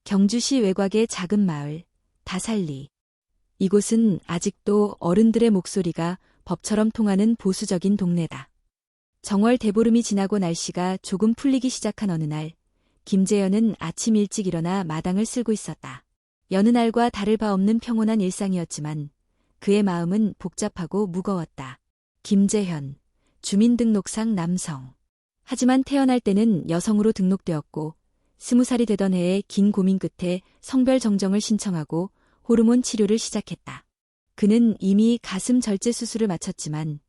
경주시 외곽의 작은 마을, 다살리. 이곳은 아직도 어른들의 목소리가 법처럼 통하는 보수적인 동네다. 정월 대보름이 지나고 날씨가 조금 풀리기 시작한 어느 날, 김재현은 아침 일찍 일어나 마당을 쓸고 있었다. 여느 날과 다를 바 없는 평온한 일상이었지만 그의 마음은 복잡하고 무거웠다. 김재현, 주민등록상 남성. 하지만 태어날 때는 여성으로 등록되었고 20살이 되던 해에 긴 고민 끝에 성별 정정을 신청하고 호르몬 치료를 시작했다. 그는 이미 가슴 절제 수술을 마쳤지만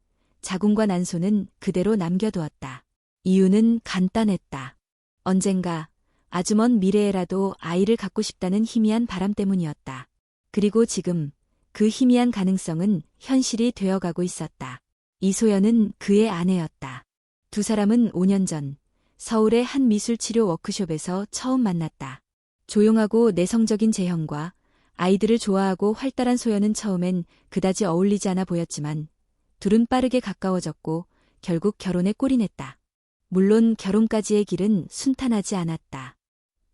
자궁과 난소는 그대로 남겨두었다. 이유는 간단했다. 언젠가 아주 먼 미래에라도 아이를 갖고 싶다는 희미한 바람 때문이었다. 그리고 지금 그 희미한 가능성은 현실이 되어가고 있었다. 이소연은 그의 아내였다. 두 사람은 5년 전 서울의 한 미술치료 워크숍에서 처음 만났다. 조용하고 내성적인 재현과 아이들을 좋아하고 활달한 소연은 처음엔 그다지 어울리지 않아 보였지만 둘은 빠르게 가까워졌고 결국 결혼에 꼴이냈다. 물론 결혼까지의 길은 순탄하지 않았다.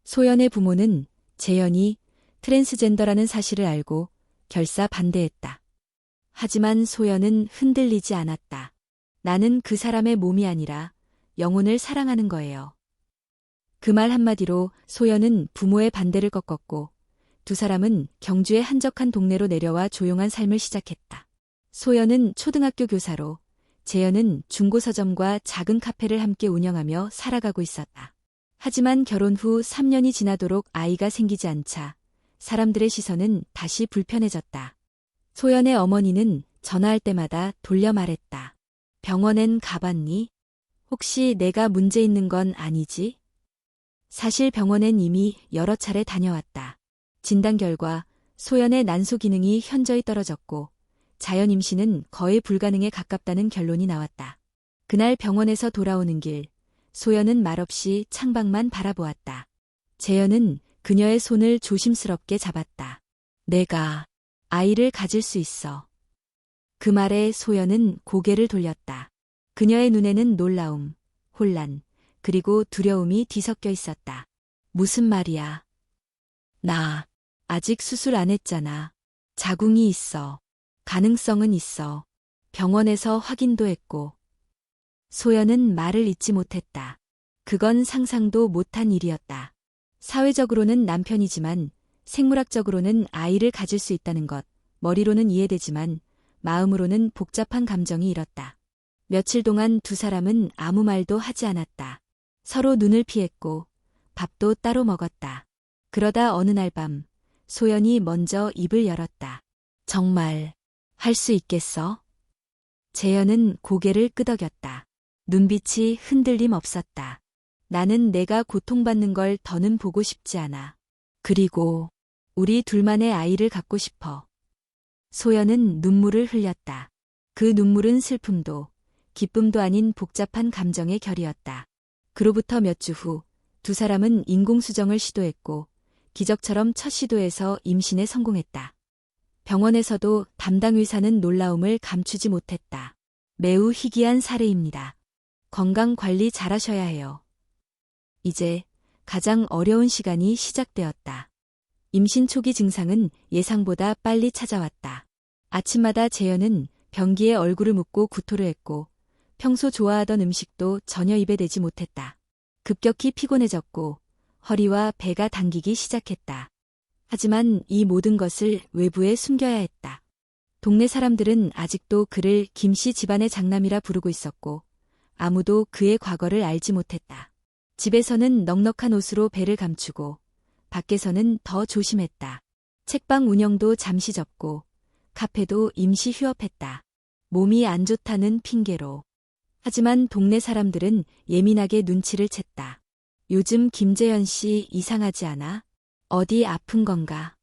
소연의 부모는 재현이 트랜스젠더라는 사실을 알고 결사 반대했다. 하지만 소연은 흔들리지 않았다. 나는 그 사람의 몸이 아니라 영혼을 사랑하는 거예요. 그 말 한마디로 소연은 부모의 반대를 꺾었고 두 사람은 경주의 한적한 동네로 내려와 조용한 삶을 시작했다. 소연은 초등학교 교사로, 재현은 중고서점과 작은 카페를 함께 운영하며 살아가고 있었다. 하지만 결혼 후 3년이 지나도록 아이가 생기지 않자 사람들의 시선은 다시 불편해졌다. 소연의 어머니는 전화할 때마다 돌려 말했다. 병원엔 가봤니? 혹시 내가 문제 있는 건 아니지? 사실 병원엔 이미 여러 차례 다녀왔다. 진단 결과 소연의 난소 기능이 현저히 떨어졌고 자연 임신은 거의 불가능에 가깝다는 결론이 나왔다. 그날 병원에서 돌아오는 길, 소연은 말없이 창밖만 바라보았다. 재현은 그녀의 손을 조심스럽게 잡았다. 내가 아이를 가질 수 있어. 그 말에 소연은 고개를 돌렸다. 그녀의 눈에는 놀라움, 혼란, 그리고 두려움이 뒤섞여 있었다. 무슨 말이야? 나 아직 수술 안 했잖아. 자궁이 있어. 가능성은 있어. 병원에서 확인도 했고. 소연은 말을 잇지 못했다. 그건 상상도 못한 일이었다. 사회적으로는 남편이지만 생물학적으로는 아이를 가질 수 있다는 것, 머리로는 이해되지만 마음으로는 복잡한 감정이 일었다. 며칠 동안 두 사람은 아무 말도 하지 않았다. 서로 눈을 피했고 밥도 따로 먹었다. 그러다 어느 날 밤 소연이 먼저 입을 열었다. 정말 할 수 있겠어? 재현은 고개를 끄덕였다. 눈빛이 흔들림 없었다. 나는 내가 고통받는 걸 더는 보고 싶지 않아. 그리고 우리 둘만의 아이를 갖고 싶어. 소연은 눈물을 흘렸다. 그 눈물은 슬픔도 기쁨도 아닌 복잡한 감정의 결이었다. 그로부터 몇 주 후 두 사람은 인공수정을 시도했고 기적처럼 첫 시도에서 임신에 성공했다. 병원에서도 담당 의사는 놀라움을 감추지 못했다. 매우 희귀한 사례입니다. 건강관리 잘하셔야 해요. 이제 가장 어려운 시간이 시작되었다. 임신 초기 증상은 예상보다 빨리 찾아왔다. 아침마다 재현은 변기에 얼굴을 묻고 구토를 했고 평소 좋아하던 음식도 전혀 입에 대지 못했다. 급격히 피곤해졌고 허리와 배가 당기기 시작했다. 하지만 이 모든 것을 외부에 숨겨야 했다. 동네 사람들은 아직도 그를 김씨 집안의 장남이라 부르고 있었고 아무도 그의 과거를 알지 못했다. 집에서는 넉넉한 옷으로 배를 감추고 밖에서는 더 조심했다. 책방 운영도 잠시 접고 카페도 임시 휴업했다. 몸이 안 좋다는 핑계로. 하지만 동네 사람들은 예민하게 눈치를 챘다. 요즘 김재현 씨 이상하지 않아? 어디 아픈 건가?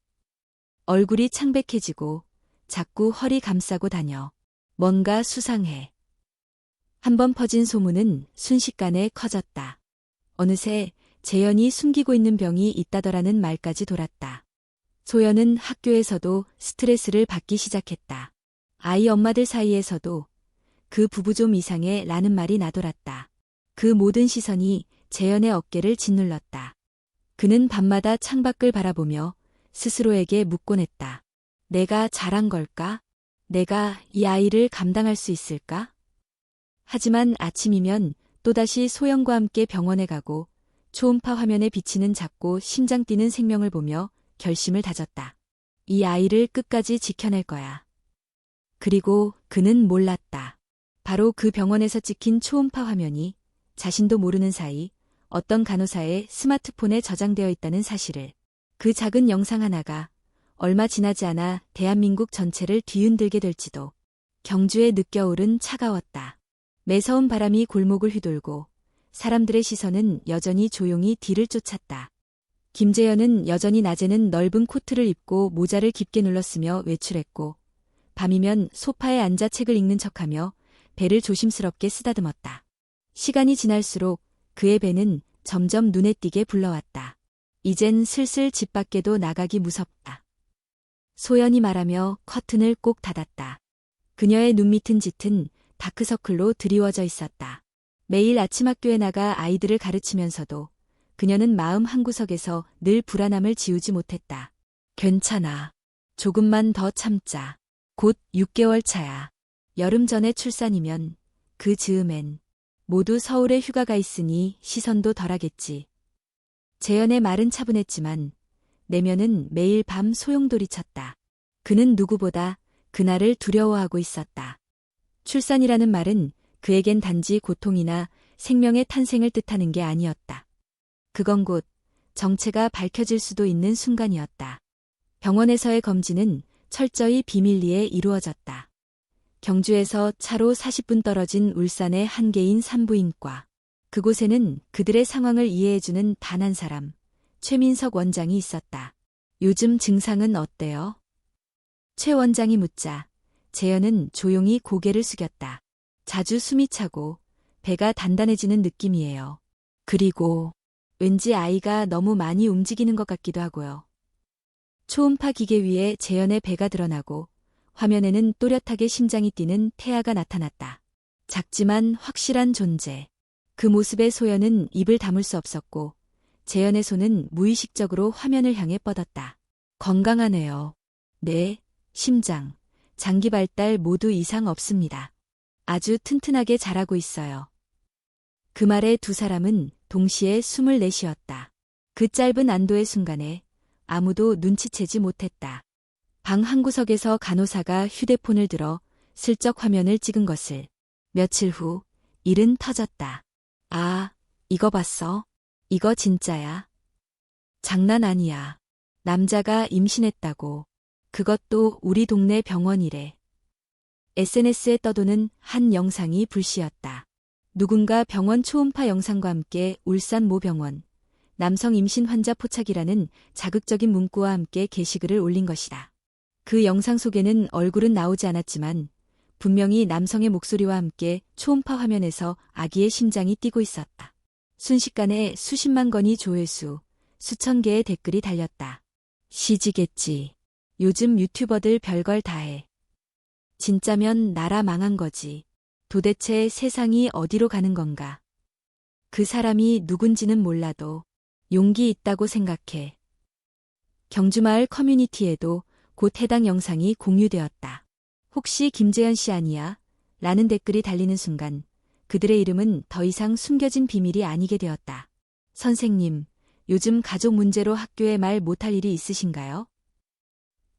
얼굴이 창백해지고 자꾸 허리 감싸고 다녀. 뭔가 수상해. 한번 퍼진 소문은 순식간에 커졌다. 어느새 재현이 숨기고 있는 병이 있다더라는 말까지 돌았다. 소연은 학교에서도 스트레스를 받기 시작했다. 아이 엄마들 사이에서도 그 부부 좀 이상해 라는 말이 나돌았다. 그 모든 시선이 재현의 어깨를 짓눌렀다. 그는 밤마다 창밖을 바라보며 스스로에게 묻곤 했다. 내가 잘한 걸까? 내가 이 아이를 감당할 수 있을까? 하지만 아침이면 또다시 소영과 함께 병원에 가고 초음파 화면에 비치는 작고 심장 뛰는 생명을 보며 결심을 다졌다. 이 아이를 끝까지 지켜낼 거야. 그리고 그는 몰랐다. 바로 그 병원에서 찍힌 초음파 화면이 자신도 모르는 사이 어떤 간호사의 스마트폰에 저장되어 있다는 사실을. 그 작은 영상 하나가 얼마 지나지 않아 대한민국 전체를 뒤흔들게 될지도. 경주의 늦겨울은 차가웠다. 매서운 바람이 골목을 휘돌고 사람들의 시선은 여전히 조용히 뒤를 쫓았다. 김재현은 여전히 낮에는 넓은 코트를 입고 모자를 깊게 눌렀으며 외출했고 밤이면 소파에 앉아 책을 읽는 척하며 배를 조심스럽게 쓰다듬었다. 시간이 지날수록 그의 배는 점점 눈에 띄게 불러왔다. 이젠 슬슬 집 밖에도 나가기 무섭다. 소연이 말하며 커튼을 꼭 닫았다. 그녀의 눈 밑은 짙은 다크서클로 드리워져 있었다. 매일 아침 학교에 나가 아이들을 가르치면서도 그녀는 마음 한구석에서 늘 불안함을 지우지 못했다. 괜찮아. 조금만 더 참자. 곧 6개월 차야. 여름 전에 출산이면 그 즈음엔 모두 서울에 휴가가 있으니 시선도 덜하겠지. 재현의 말은 차분했지만 내면은 매일 밤 소용돌이쳤다. 그는 누구보다 그날을 두려워하고 있었다. 출산이라는 말은 그에겐 단지 고통이나 생명의 탄생을 뜻하는 게 아니었다. 그건 곧 정체가 밝혀질 수도 있는 순간이었다. 병원에서의 검진은 철저히 비밀리에 이루어졌다. 경주에서 차로 40분 떨어진 울산의 한 개인 산부인과. 그곳에는 그들의 상황을 이해해주는 단 한 사람, 최민석 원장이 있었다. 요즘 증상은 어때요? 최 원장이 묻자 재현은 조용히 고개를 숙였다. 자주 숨이 차고 배가 단단해지는 느낌이에요. 그리고 왠지 아이가 너무 많이 움직이는 것 같기도 하고요. 초음파 기계 위에 재현의 배가 드러나고 화면에는 또렷하게 심장이 뛰는 태아가 나타났다. 작지만 확실한 존재. 그 모습에 소연은 입을 다물 수 없었고 재현의 손은 무의식적으로 화면을 향해 뻗었다. 건강하네요. 네, 심장, 장기 발달 모두 이상 없습니다. 아주 튼튼하게 자라고 있어요. 그 말에 두 사람은 동시에 숨을 내쉬었다. 그 짧은 안도의 순간에 아무도 눈치채지 못했다. 방 한구석에서 간호사가 휴대폰을 들어 슬쩍 화면을 찍은 것을. 며칠 후 일은 터졌다. 아, 이거 봤어? 이거 진짜야? 장난 아니야. 남자가 임신했다고. 그것도 우리 동네 병원이래. SNS에 떠도는 한 영상이 불씨였다. 누군가 병원 초음파 영상과 함께 울산 모 병원, 남성 임신 환자 포착이라는 자극적인 문구와 함께 게시글을 올린 것이다. 그 영상 속에는 얼굴은 나오지 않았지만 분명히 남성의 목소리와 함께 초음파 화면에서 아기의 심장이 뛰고 있었다. 순식간에 수십만 건의 조회수, 수천 개의 댓글이 달렸다. CG겠지. 요즘 유튜버들 별걸 다 해. 진짜면 나라 망한 거지. 도대체 세상이 어디로 가는 건가? 그 사람이 누군지는 몰라도 용기 있다고 생각해. 경주마을 커뮤니티에도 곧 해당 영상이 공유되었다. 혹시 김재현 씨 아니야? 라는 댓글이 달리는 순간 그들의 이름은 더 이상 숨겨진 비밀이 아니게 되었다. 선생님, 요즘 가족 문제로 학교에 말 못할 일이 있으신가요?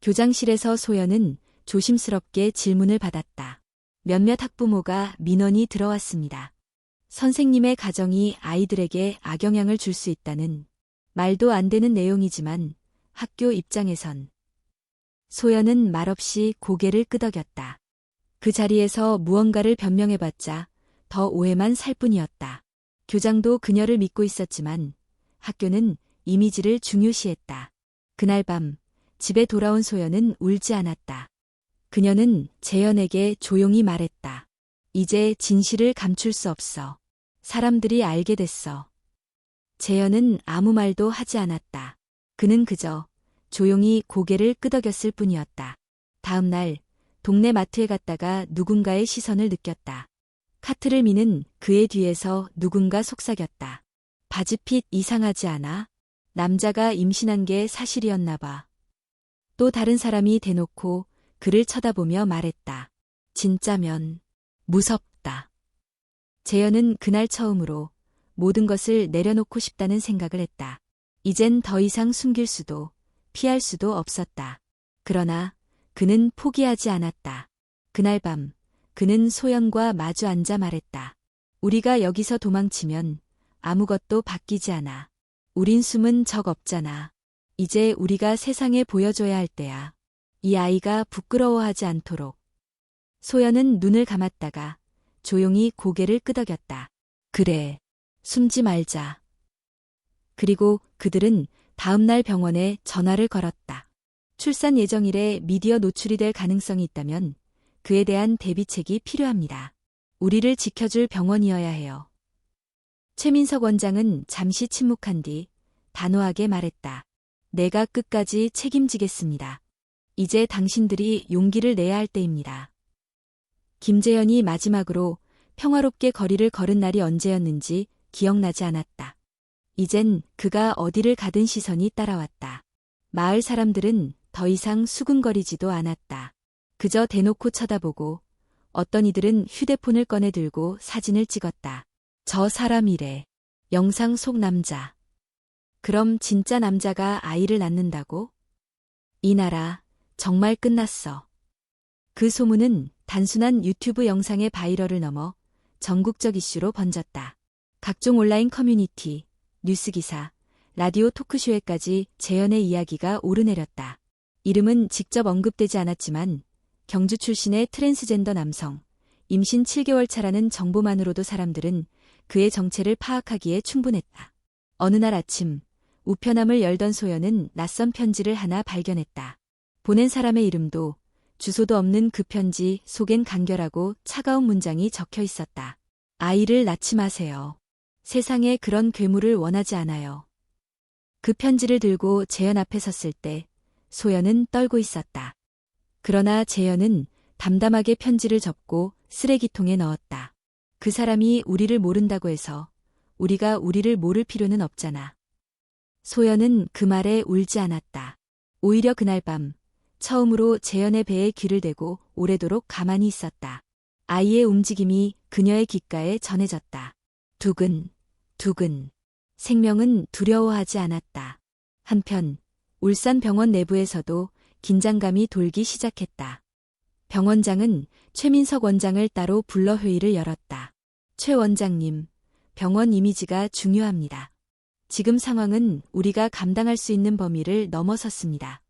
교장실에서 소연은 조심스럽게 질문을 받았다. 몇몇 학부모가 민원이 들어왔습니다. 선생님의 가정이 아이들에게 악영향을 줄 수 있다는 말도 안 되는 내용이지만 학교 입장에선. 소연은 말없이 고개를 끄덕였다. 그 자리에서 무언가를 변명해봤자 더 오해만 살 뿐이었다. 교장도 그녀를 믿고 있었지만 학교는 이미지를 중요시했다. 그날 밤 집에 돌아온 소연은 울지 않았다. 그녀는 재현에게 조용히 말했다. 이제 진실을 감출 수 없어. 사람들이 알게 됐어. 재현은 아무 말도 하지 않았다. 그는 그저 조용히 고개를 끄덕였을 뿐이었다. 다음 날 동네 마트에 갔다가 누군가의 시선을 느꼈다. 카트를 미는 그의 뒤에서 누군가 속삭였다. 바지핏 이상하지 않아? 남자가 임신한 게 사실이었나 봐. 또 다른 사람이 대놓고 그를 쳐다보며 말했다. 진짜면 무섭다. 재현은 그날 처음으로 모든 것을 내려놓고 싶다는 생각을 했다. 이젠 더 이상 숨길 수도 피할 수도 없었다. 그러나 그는 포기하지 않았다. 그날 밤 그는 소연과 마주 앉아 말했다. 우리가 여기서 도망치면 아무것도 바뀌지 않아. 우린 숨은 적 없잖아. 이제 우리가 세상에 보여줘야 할 때야. 이 아이가 부끄러워하지 않도록. 소연은 눈을 감았다가 조용히 고개를 끄덕였다. 그래, 숨지 말자. 그리고 그들은 다음날 병원에 전화를 걸었다. 출산 예정일에 미디어 노출이 될 가능성이 있다면 그에 대한 대비책이 필요합니다. 우리를 지켜줄 병원이어야 해요. 최민석 원장은 잠시 침묵한 뒤 단호하게 말했다. 내가 끝까지 책임지겠습니다. 이제 당신들이 용기를 내야 할 때입니다. 김재현이 마지막으로 평화롭게 거리를 걸은 날이 언제였는지 기억나지 않았다. 이젠 그가 어디를 가든 시선이 따라왔다. 마을 사람들은 더 이상 수군거리지도 않았다. 그저 대놓고 쳐다보고 어떤 이들은 휴대폰을 꺼내 들고 사진을 찍었다. 저 사람이래. 영상 속 남자. 그럼 진짜 남자가 아이를 낳는다고? 이 나라 정말 끝났어. 그 소문은 단순한 유튜브 영상의 바이럴을 넘어 전국적 이슈로 번졌다. 각종 온라인 커뮤니티, 뉴스기사, 라디오 토크쇼에까지 재현의 이야기가 오르내렸다. 이름은 직접 언급되지 않았지만 경주 출신의 트랜스젠더 남성, 임신 7개월 차라는 정보만으로도 사람들은 그의 정체를 파악하기에 충분했다. 어느 날 아침, 우편함을 열던 소연은 낯선 편지를 하나 발견했다. 보낸 사람의 이름도 주소도 없는 그 편지 속엔 간결하고 차가운 문장이 적혀 있었다. 아이를 낳지 마세요. 세상에 그런 괴물을 원하지 않아요. 그 편지를 들고 재현 앞에 섰을 때 소연은 떨고 있었다. 그러나 재현은 담담하게 편지를 접고 쓰레기통에 넣었다. 그 사람이 우리를 모른다고 해서 우리가 우리를 모를 필요는 없잖아. 소연은 그 말에 울지 않았다. 오히려 그날 밤 처음으로 재현의 배에 귀를 대고 오래도록 가만히 있었다. 아이의 움직임이 그녀의 귓가에 전해졌다. 두근, 두근. 생명은 두려워하지 않았다. 한편 울산 병원 내부에서도 긴장감이 돌기 시작했다. 병원장은 최민석 원장을 따로 불러 회의를 열었다. 최 원장님, 병원 이미지가 중요합니다. 지금 상황은 우리가 감당할 수 있는 범위를 넘어섰습니다.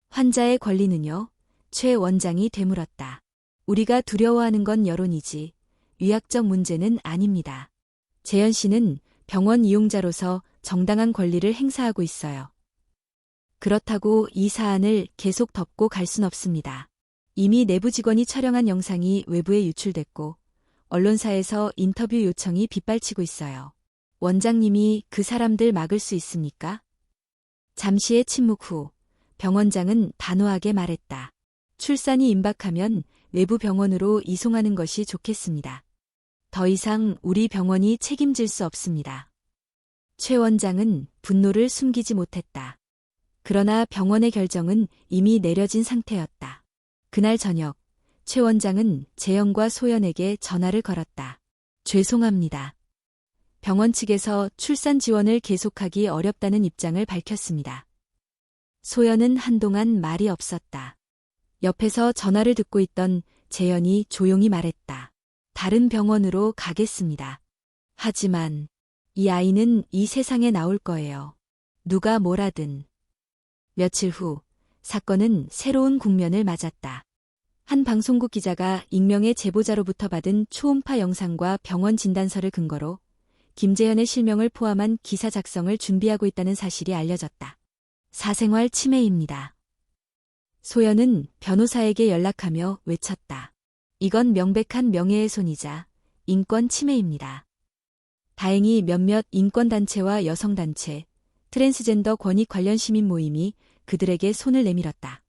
환자의 권리는요? 최 원장이 되물었다. 우리가 두려워하는 건 여론이지 의학적 문제는 아닙니다. 재현 씨는 병원 이용자로서 정당한 권리를 행사하고 있어요. 그렇다고 이 사안을 계속 덮고 갈 순 없습니다. 이미 내부 직원이 촬영한 영상이 외부에 유출됐고 언론사에서 인터뷰 요청이 빗발치고 있어요. 원장님이 그 사람들 막을 수 있습니까? 잠시의 침묵 후 병원장은 단호하게 말했다. 출산이 임박하면 외부 병원으로 이송하는 것이 좋겠습니다. 더 이상 우리 병원이 책임질 수 없습니다. 최 원장은 분노를 숨기지 못했다. 그러나 병원의 결정은 이미 내려진 상태였다. 그날 저녁, 최 원장은 재현과 소연에게 전화를 걸었다. 죄송합니다. 병원 측에서 출산 지원을 계속하기 어렵다는 입장을 밝혔습니다. 소연은 한동안 말이 없었다. 옆에서 전화를 듣고 있던 재현이 조용히 말했다. 다른 병원으로 가겠습니다. 하지만 이 아이는 이 세상에 나올 거예요. 누가 뭐라든. 며칠 후 사건은 새로운 국면을 맞았다. 한 방송국 기자가 익명의 제보자로부터 받은 초음파 영상과 병원 진단서를 근거로 김재현의 실명을 포함한 기사 작성을 준비하고 있다는 사실이 알려졌다. 사생활 침해입니다. 소연은 변호사에게 연락하며 외쳤다. 이건 명백한 명예훼손이자 인권 침해입니다. 다행히 몇몇 인권단체와 여성단체, 트랜스젠더 권익 관련 시민 모임이 그들에게 손을 내밀었다.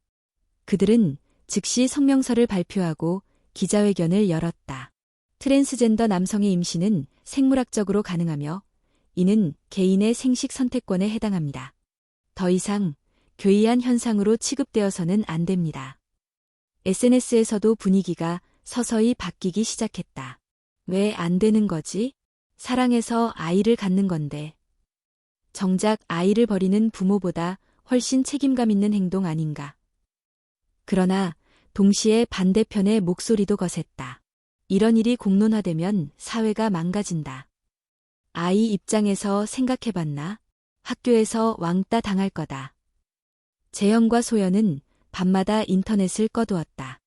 그들은 즉시 성명서를 발표하고 기자회견을 열었다. 트랜스젠더 남성의 임신은 생물학적으로 가능하며 이는 개인의 생식 선택권에 해당합니다. 더 이상 괴이한 현상으로 취급되어서는 안 됩니다. SNS에서도 분위기가 서서히 바뀌기 시작했다. 왜 안 되는 거지? 사랑해서 아이를 갖는 건데. 정작 아이를 버리는 부모보다 훨씬 책임감 있는 행동 아닌가. 그러나 동시에 반대편의 목소리도 거셌다. 이런 일이 공론화되면 사회가 망가진다. 아이 입장에서 생각해봤나? 학교에서 왕따 당할 거다. 재현과 소연은 밤마다 인터넷을 꺼두었다.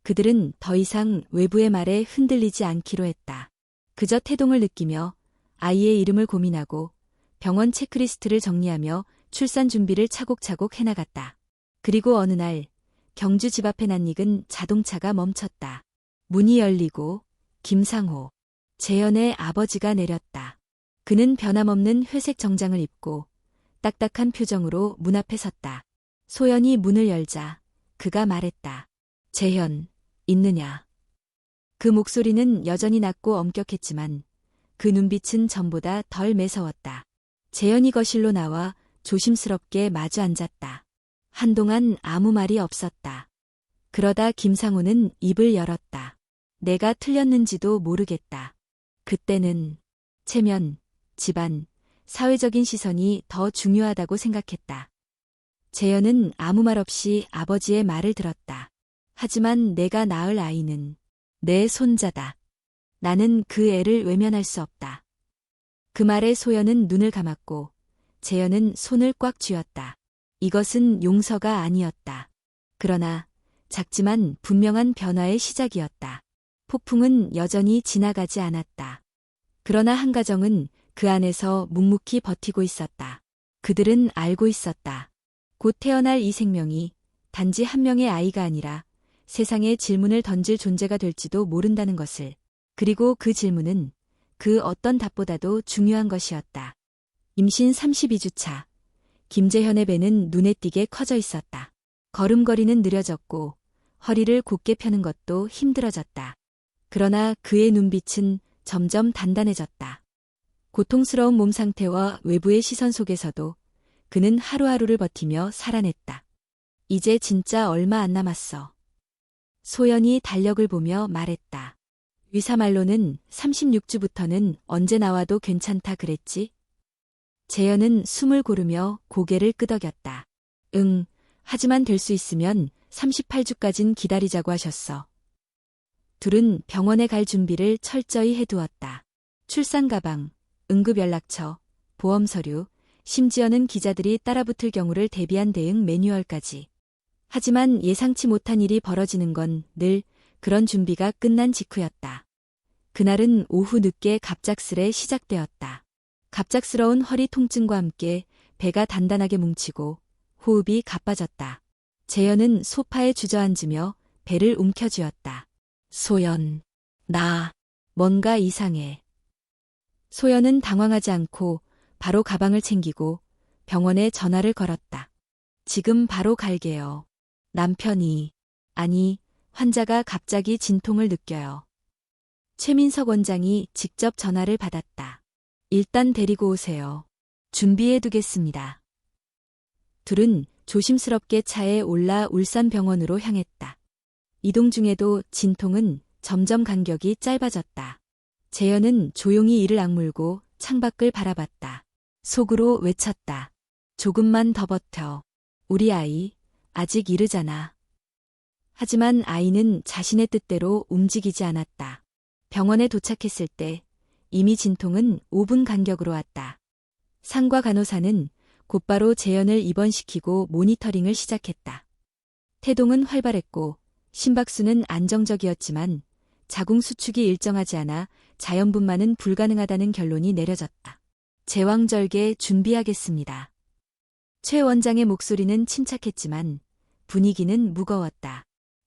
그들은 더 이상 외부의 말에 흔들리지 않기로 했다. 그저 태동을 느끼며 아이의 이름을 고민하고 병원 체크리스트를 정리하며 출산 준비를 차곡차곡 해나갔다. 그리고 어느 날 경주 집 앞에 낯익은 자동차가 멈췄다. 문이 열리고 김상호, 재현의 아버지가 내렸다. 그는 변함없는 회색 정장을 입고 딱딱한 표정으로 문 앞에 섰다. 소연이 문을 열자 그가 말했다. 재현, 있느냐? 그 목소리는 여전히 낮고 엄격했지만 그 눈빛은 전보다 덜 매서웠다. 재현이 거실로 나와 조심스럽게 마주 앉았다. 한동안 아무 말이 없었다. 그러다 김상호는 입을 열었다. 내가 틀렸는지도 모르겠다. 그때는 체면, 집안, 사회적인 시선이 더 중요하다고 생각했다. 재현은 아무 말 없이 아버지의 말을 들었다. 하지만 내가 낳을 아이는 내 손자다. 나는 그 애를 외면할 수 없다. 그 말에 소연은 눈을 감았고 재현은 손을 꽉 쥐었다. 이것은 용서가 아니었다. 그러나 작지만 분명한 변화의 시작이었다. 폭풍은 여전히 지나가지 않았다. 그러나 한 가정은 그 안에서 묵묵히 버티고 있었다. 그들은 알고 있었다. 곧 태어날 이 생명이 단지 한 명의 아이가 아니라 세상에 질문을 던질 존재가 될지도 모른다는 것을. 그리고 그 질문은 그 어떤 답보다도 중요한 것이었다. 임신 32주차. 김재현의 배는 눈에 띄게 커져 있었다. 걸음걸이는 느려졌고 허리를 곧게 펴는 것도 힘들어졌다. 그러나 그의 눈빛은 점점 단단해졌다. 고통스러운 몸 상태와 외부의 시선 속에서도 그는 하루하루를 버티며 살아냈다. 이제 진짜 얼마 안 남았어. 소연이 달력을 보며 말했다. 의사말로는 36주부터는 언제 나와도 괜찮다 그랬지? 재현은 숨을 고르며 고개를 끄덕였다. 응, 하지만 될 수 있으면 38주까진 기다리자고 하셨어. 둘은 병원에 갈 준비를 철저히 해두었다. 출산 가방, 응급연락처, 보험서류, 심지어는 기자들이 따라붙을 경우를 대비한 대응 매뉴얼까지. 하지만 예상치 못한 일이 벌어지는 건 늘 그런 준비가 끝난 직후였다. 그날은 오후 늦게 갑작스레 시작되었다. 갑작스러운 허리 통증과 함께 배가 단단하게 뭉치고 호흡이 가빠졌다. 재현은 소파에 주저앉으며 배를 움켜쥐었다. 소연, 뭔가 이상해. 소연은 당황하지 않고 바로 가방을 챙기고 병원에 전화를 걸었다. 지금 바로 갈게요. 남편이, 아니, 환자가 갑자기 진통을 느껴요. 최민석 원장이 직접 전화를 받았다. 일단 데리고 오세요. 준비해두겠습니다. 둘은 조심스럽게 차에 올라 울산병원으로 향했다. 이동 중에도 진통은 점점 간격이 짧아졌다. 재현은 조용히 이를 악물고 창밖을 바라봤다. 속으로 외쳤다. 조금만 더 버텨. 우리 아이, 아직 이르잖아. 하지만 아이는 자신의 뜻대로 움직이지 않았다. 병원에 도착했을 때 이미 진통은 5분 간격으로 왔다. 상과 간호사는 곧바로 재현을 입원시키고 모니터링을 시작했다. 태동은 활발했고 심박수는 안정적이었지만 자궁 수축이 일정하지 않아 자연분만은 불가능하다는 결론이 내려졌다. 제왕절개 준비하겠습니다. 최 원장의 목소리는 침착했지만 분위기는 무거웠다.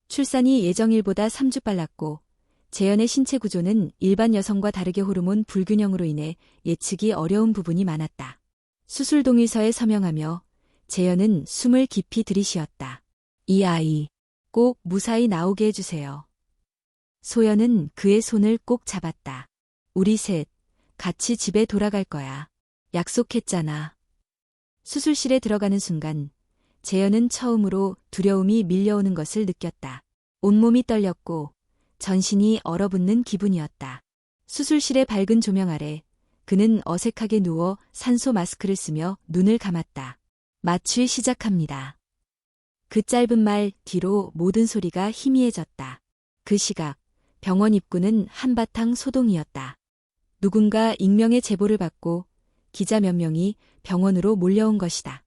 출산이 예정일보다 3주 빨랐고 재현의 신체 구조는 일반 여성과 다르게 호르몬 불균형으로 인해 예측이 어려운 부분이 많았다. 수술 동의서에 서명하며 재현은 숨을 깊이 들이쉬었다. 이 아이 꼭 무사히 나오게 해주세요. 소연은 그의 손을 꼭 잡았다. 우리 셋 같이 집에 돌아갈 거야. 약속했잖아. 수술실에 들어가는 순간 재현은 처음으로 두려움이 밀려오는 것을 느꼈다. 온몸이 떨렸고 전신이 얼어붙는 기분이었다. 수술실의 밝은 조명 아래 그는 어색하게 누워 산소 마스크를 쓰며 눈을 감았다. 마취 시작합니다. 그 짧은 말 뒤로 모든 소리가 희미해졌다. 그 시각 병원 입구는 한바탕 소동이었다. 누군가 익명의 제보를 받고 기자 몇 명이 병원으로 몰려온 것이다.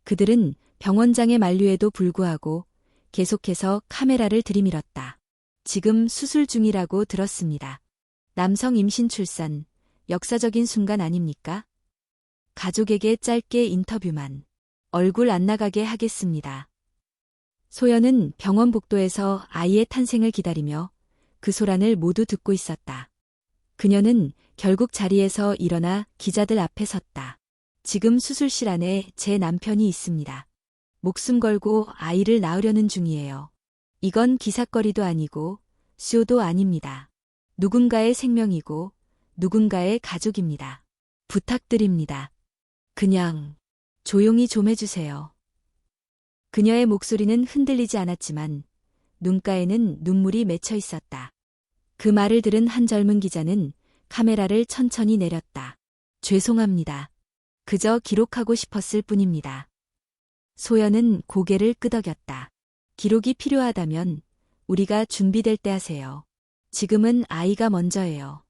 그들은 병원장의 만류에도 불구하고 계속해서 카메라를 들이밀었다. 지금 수술 중이라고 들었습니다. 남성 임신 출산, 역사적인 순간 아닙니까? 가족에게 짧게 인터뷰만. 얼굴 안 나가게 하겠습니다. 소연은 병원 복도에서 아이의 탄생을 기다리며 그 소란을 모두 듣고 있었다. 그녀는 결국 자리에서 일어나 기자들 앞에 섰다. 지금 수술실 안에 제 남편이 있습니다. 목숨 걸고 아이를 낳으려는 중이에요. 이건 기사거리도 아니고 쇼도 아닙니다. 누군가의 생명이고 누군가의 가족입니다. 부탁드립니다. 그냥 조용히 좀 해주세요. 그녀의 목소리는 흔들리지 않았지만 눈가에는 눈물이 맺혀 있었다. 그 말을 들은 한 젊은 기자는 카메라를 천천히 내렸다. 죄송합니다. 그저 기록하고 싶었을 뿐입니다. 소연은 고개를 끄덕였다. 기록이 필요하다면 우리가 준비될 때 하세요. 지금은 아이가 먼저예요.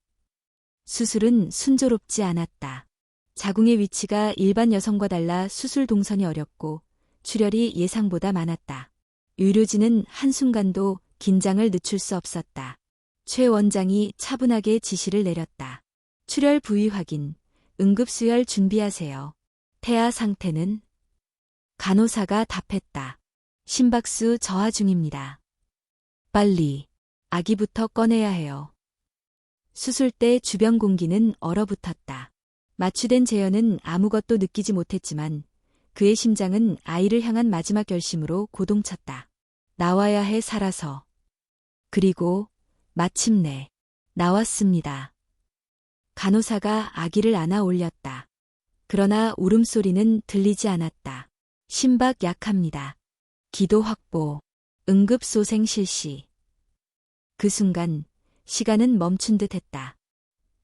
수술은 순조롭지 않았다. 자궁의 위치가 일반 여성과 달라 수술 동선이 어렵고 출혈이 예상보다 많았다. 의료진은 한순간도 긴장을 늦출 수 없었다. 최 원장이 차분하게 지시를 내렸다. 출혈 부위 확인, 응급수혈 준비하세요. 태아 상태는? 간호사가 답했다. 심박수 저하 중입니다. 빨리 아기부터 꺼내야 해요. 수술대 주변 공기는 얼어붙었다. 마취된 재현은 아무것도 느끼지 못했지만 그의 심장은 아이를 향한 마지막 결심으로 고동쳤다. 나와야 해 살아서. 그리고 마침내 나왔습니다. 간호사가 아기를 안아 올렸다. 그러나 울음소리는 들리지 않았다. 심박 약합니다. 기도 확보. 응급소생 실시. 그 순간 시간은 멈춘 듯 했다.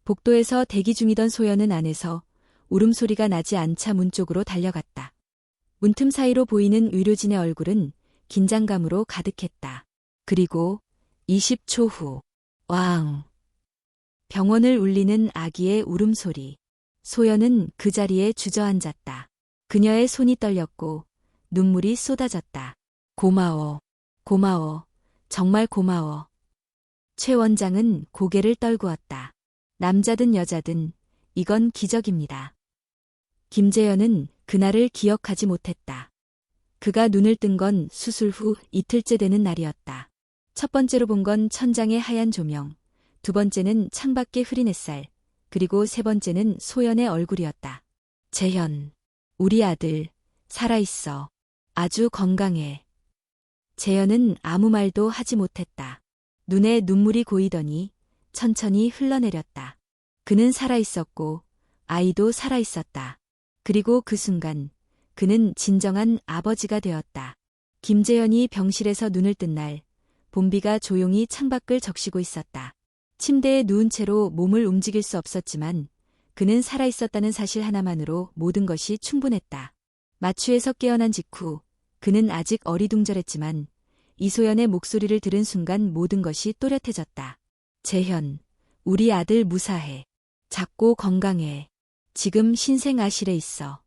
복도에서 대기 중이던 소연은 안에서 울음소리가 나지 않자 문 쪽으로 달려갔다. 문틈 사이로 보이는 의료진의 얼굴은 긴장감으로 가득했다. 그리고 20초 후, 왕! 병원을 울리는 아기의 울음소리. 소연은 그 자리에 주저앉았다. 그녀의 손이 떨렸고 눈물이 쏟아졌다. 고마워, 고마워, 정말 고마워. 최 원장은 고개를 떨구었다. 남자든 여자든 이건 기적입니다. 김재현은 그날을 기억하지 못했다. 그가 눈을 뜬 건 수술 후 이틀째 되는 날이었다. 첫 번째로 본 건 천장의 하얀 조명, 두 번째는 창밖의 흐린 햇살, 그리고 세 번째는 소연의 얼굴이었다. 재현, 우리 아들, 살아있어. 아주 건강해. 재현은 아무 말도 하지 못했다. 눈에 눈물이 고이더니 천천히 흘러내렸다. 그는 살아있었고 아이도 살아있었다. 그리고 그 순간 그는 진정한 아버지가 되었다. 김재현이 병실에서 눈을 뜬 날 봄비가 조용히 창밖을 적시고 있었다. 침대에 누운 채로 몸을 움직일 수 없었지만 그는 살아있었다는 사실 하나만으로 모든 것이 충분했다. 마취에서 깨어난 직후 그는 아직 어리둥절했지만 이소연의 목소리를 들은 순간 모든 것이 또렷해졌다. 재현, 우리 아들 무사해. 작고 건강해. 지금 신생아실에 있어.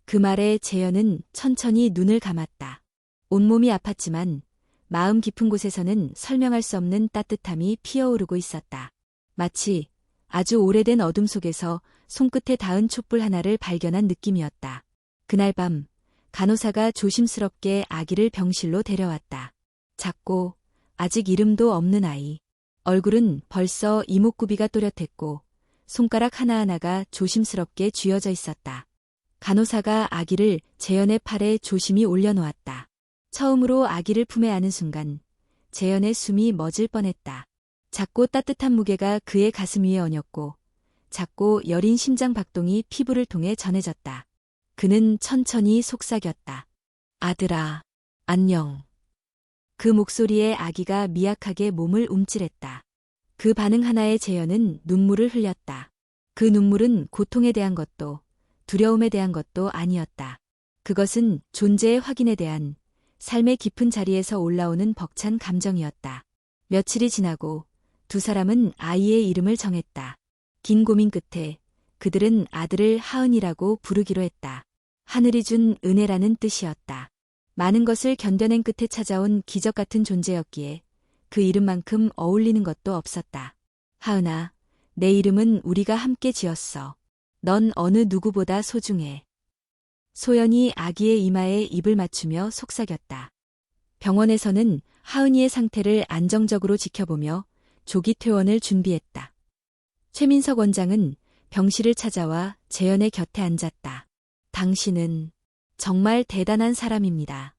그 말에 재현은 천천히 눈을 감았다. 온몸이 아팠지만 마음 깊은 곳에서는 설명할 수 없는 따뜻함이 피어오르고 있었다. 마치 아주 오래된 어둠 속에서 손끝에 닿은 촛불 하나를 발견한 느낌이었다. 그날 밤 간호사가 조심스럽게 아기를 병실로 데려왔다. 작고 아직 이름도 없는 아이. 얼굴은 벌써 이목구비가 또렷했고 손가락 하나하나가 조심스럽게 쥐어져 있었다. 간호사가 아기를 재현의 팔에 조심히 올려놓았다. 처음으로 아기를 품에 안은 순간 재현의 숨이 멎을 뻔했다. 작고 따뜻한 무게가 그의 가슴 위에 얹었고 작고 여린 심장 박동이 피부를 통해 전해졌다. 그는 천천히 속삭였다. 아들아, 안녕. 그 목소리에 아기가 미약하게 몸을 움찔했다. 그 반응 하나에 재현은 눈물을 흘렸다. 그 눈물은 고통에 대한 것도 두려움에 대한 것도 아니었다. 그것은 존재의 확인에 대한 삶의 깊은 자리에서 올라오는 벅찬 감정이었다. 며칠이 지나고 두 사람은 아이의 이름을 정했다. 긴 고민 끝에 그들은 아들을 하은이라고 부르기로 했다. 하늘이 준 은혜라는 뜻이었다. 많은 것을 견뎌낸 끝에 찾아온 기적 같은 존재였기에 그 이름만큼 어울리는 것도 없었다. 하은아, 내 이름은 우리가 함께 지었어. 넌 어느 누구보다 소중해. 소연이 아기의 이마에 입을 맞추며 속삭였다. 병원에서는 하은이의 상태를 안정적으로 지켜보며 조기 퇴원을 준비했다. 최민석 원장은 병실을 찾아와 재현의 곁에 앉았다. 당신은 정말 대단한 사람입니다.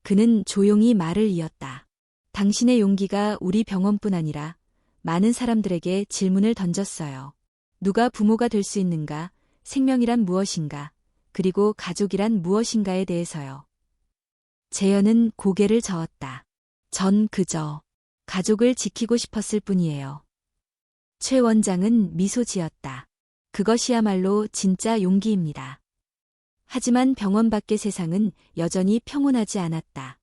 그는 조용히 말을 이었다. 당신의 용기가 우리 병원뿐 아니라 많은 사람들에게 질문을 던졌어요. 누가 부모가 될 수 있는가? 생명이란 무엇인가? 그리고 가족이란 무엇인가에 대해서요. 재현은 고개를 저었다. 전 그저 가족을 지키고 싶었을 뿐이에요. 최 원장은 미소 지었다. 그것이야말로 진짜 용기입니다. 하지만 병원 밖의 세상은 여전히 평온하지 않았다.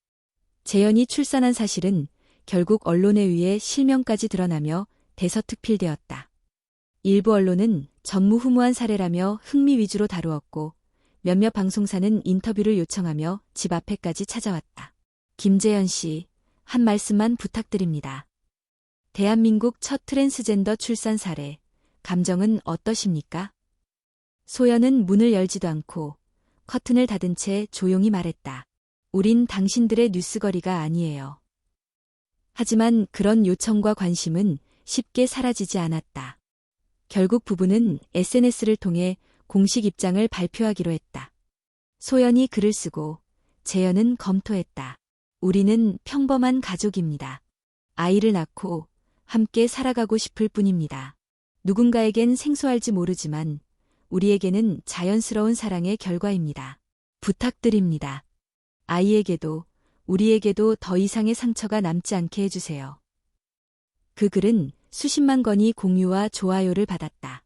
재현이 출산한 사실은 결국 언론에 의해 실명까지 드러나며 대서특필되었다. 일부 언론은 전무후무한 사례라며 흥미 위주로 다루었고 몇몇 방송사는 인터뷰를 요청하며 집 앞에까지 찾아왔다. 김재현 씨, 한 말씀만 부탁드립니다. 대한민국 첫 트랜스젠더 출산 사례, 감정은 어떠십니까? 소연은 문을 열지도 않고 커튼을 닫은 채 조용히 말했다. 우린 당신들의 뉴스거리가 아니에요. 하지만 그런 요청과 관심은 쉽게 사라지지 않았다. 결국 부부는 SNS를 통해 공식 입장을 발표하기로 했다. 소연이 글을 쓰고 재현은 검토했다. 우리는 평범한 가족입니다. 아이를 낳고 함께 살아가고 싶을 뿐입니다. 누군가에겐 생소할지 모르지만 우리에게는 자연스러운 사랑의 결과입니다. 부탁드립니다. 아이에게도 우리에게도 더 이상의 상처가 남지 않게 해주세요. 그 글은 수십만 건이 공유와 좋아요를 받았다.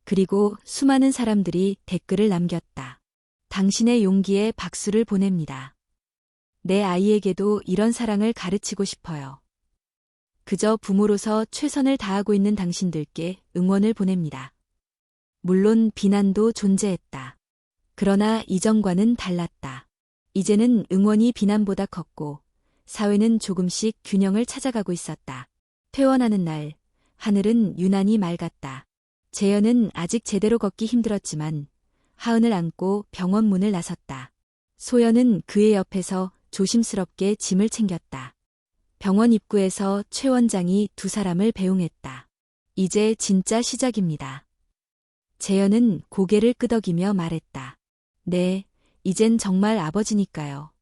그리고 수많은 사람들이 댓글을 남겼다. 당신의 용기에 박수를 보냅니다. 내 아이에게도 이런 사랑을 가르치고 싶어요. 그저 부모로서 최선을 다하고 있는 당신들께 응원을 보냅니다. 물론 비난도 존재했다. 그러나 이전과는 달랐다. 이제는 응원이 비난보다 컸고 사회는 조금씩 균형을 찾아가고 있었다. 퇴원하는 날, 하늘은 유난히 맑았다. 재현은 아직 제대로 걷기 힘들었지만 하은을 안고 병원 문을 나섰다. 소연은 그의 옆에서 조심스럽게 짐을 챙겼다. 병원 입구에서 최 원장이 두 사람을 배웅했다. 이제 진짜 시작입니다. 재현은 고개를 끄덕이며 말했다. 네, 이젠 정말 아버지니까요.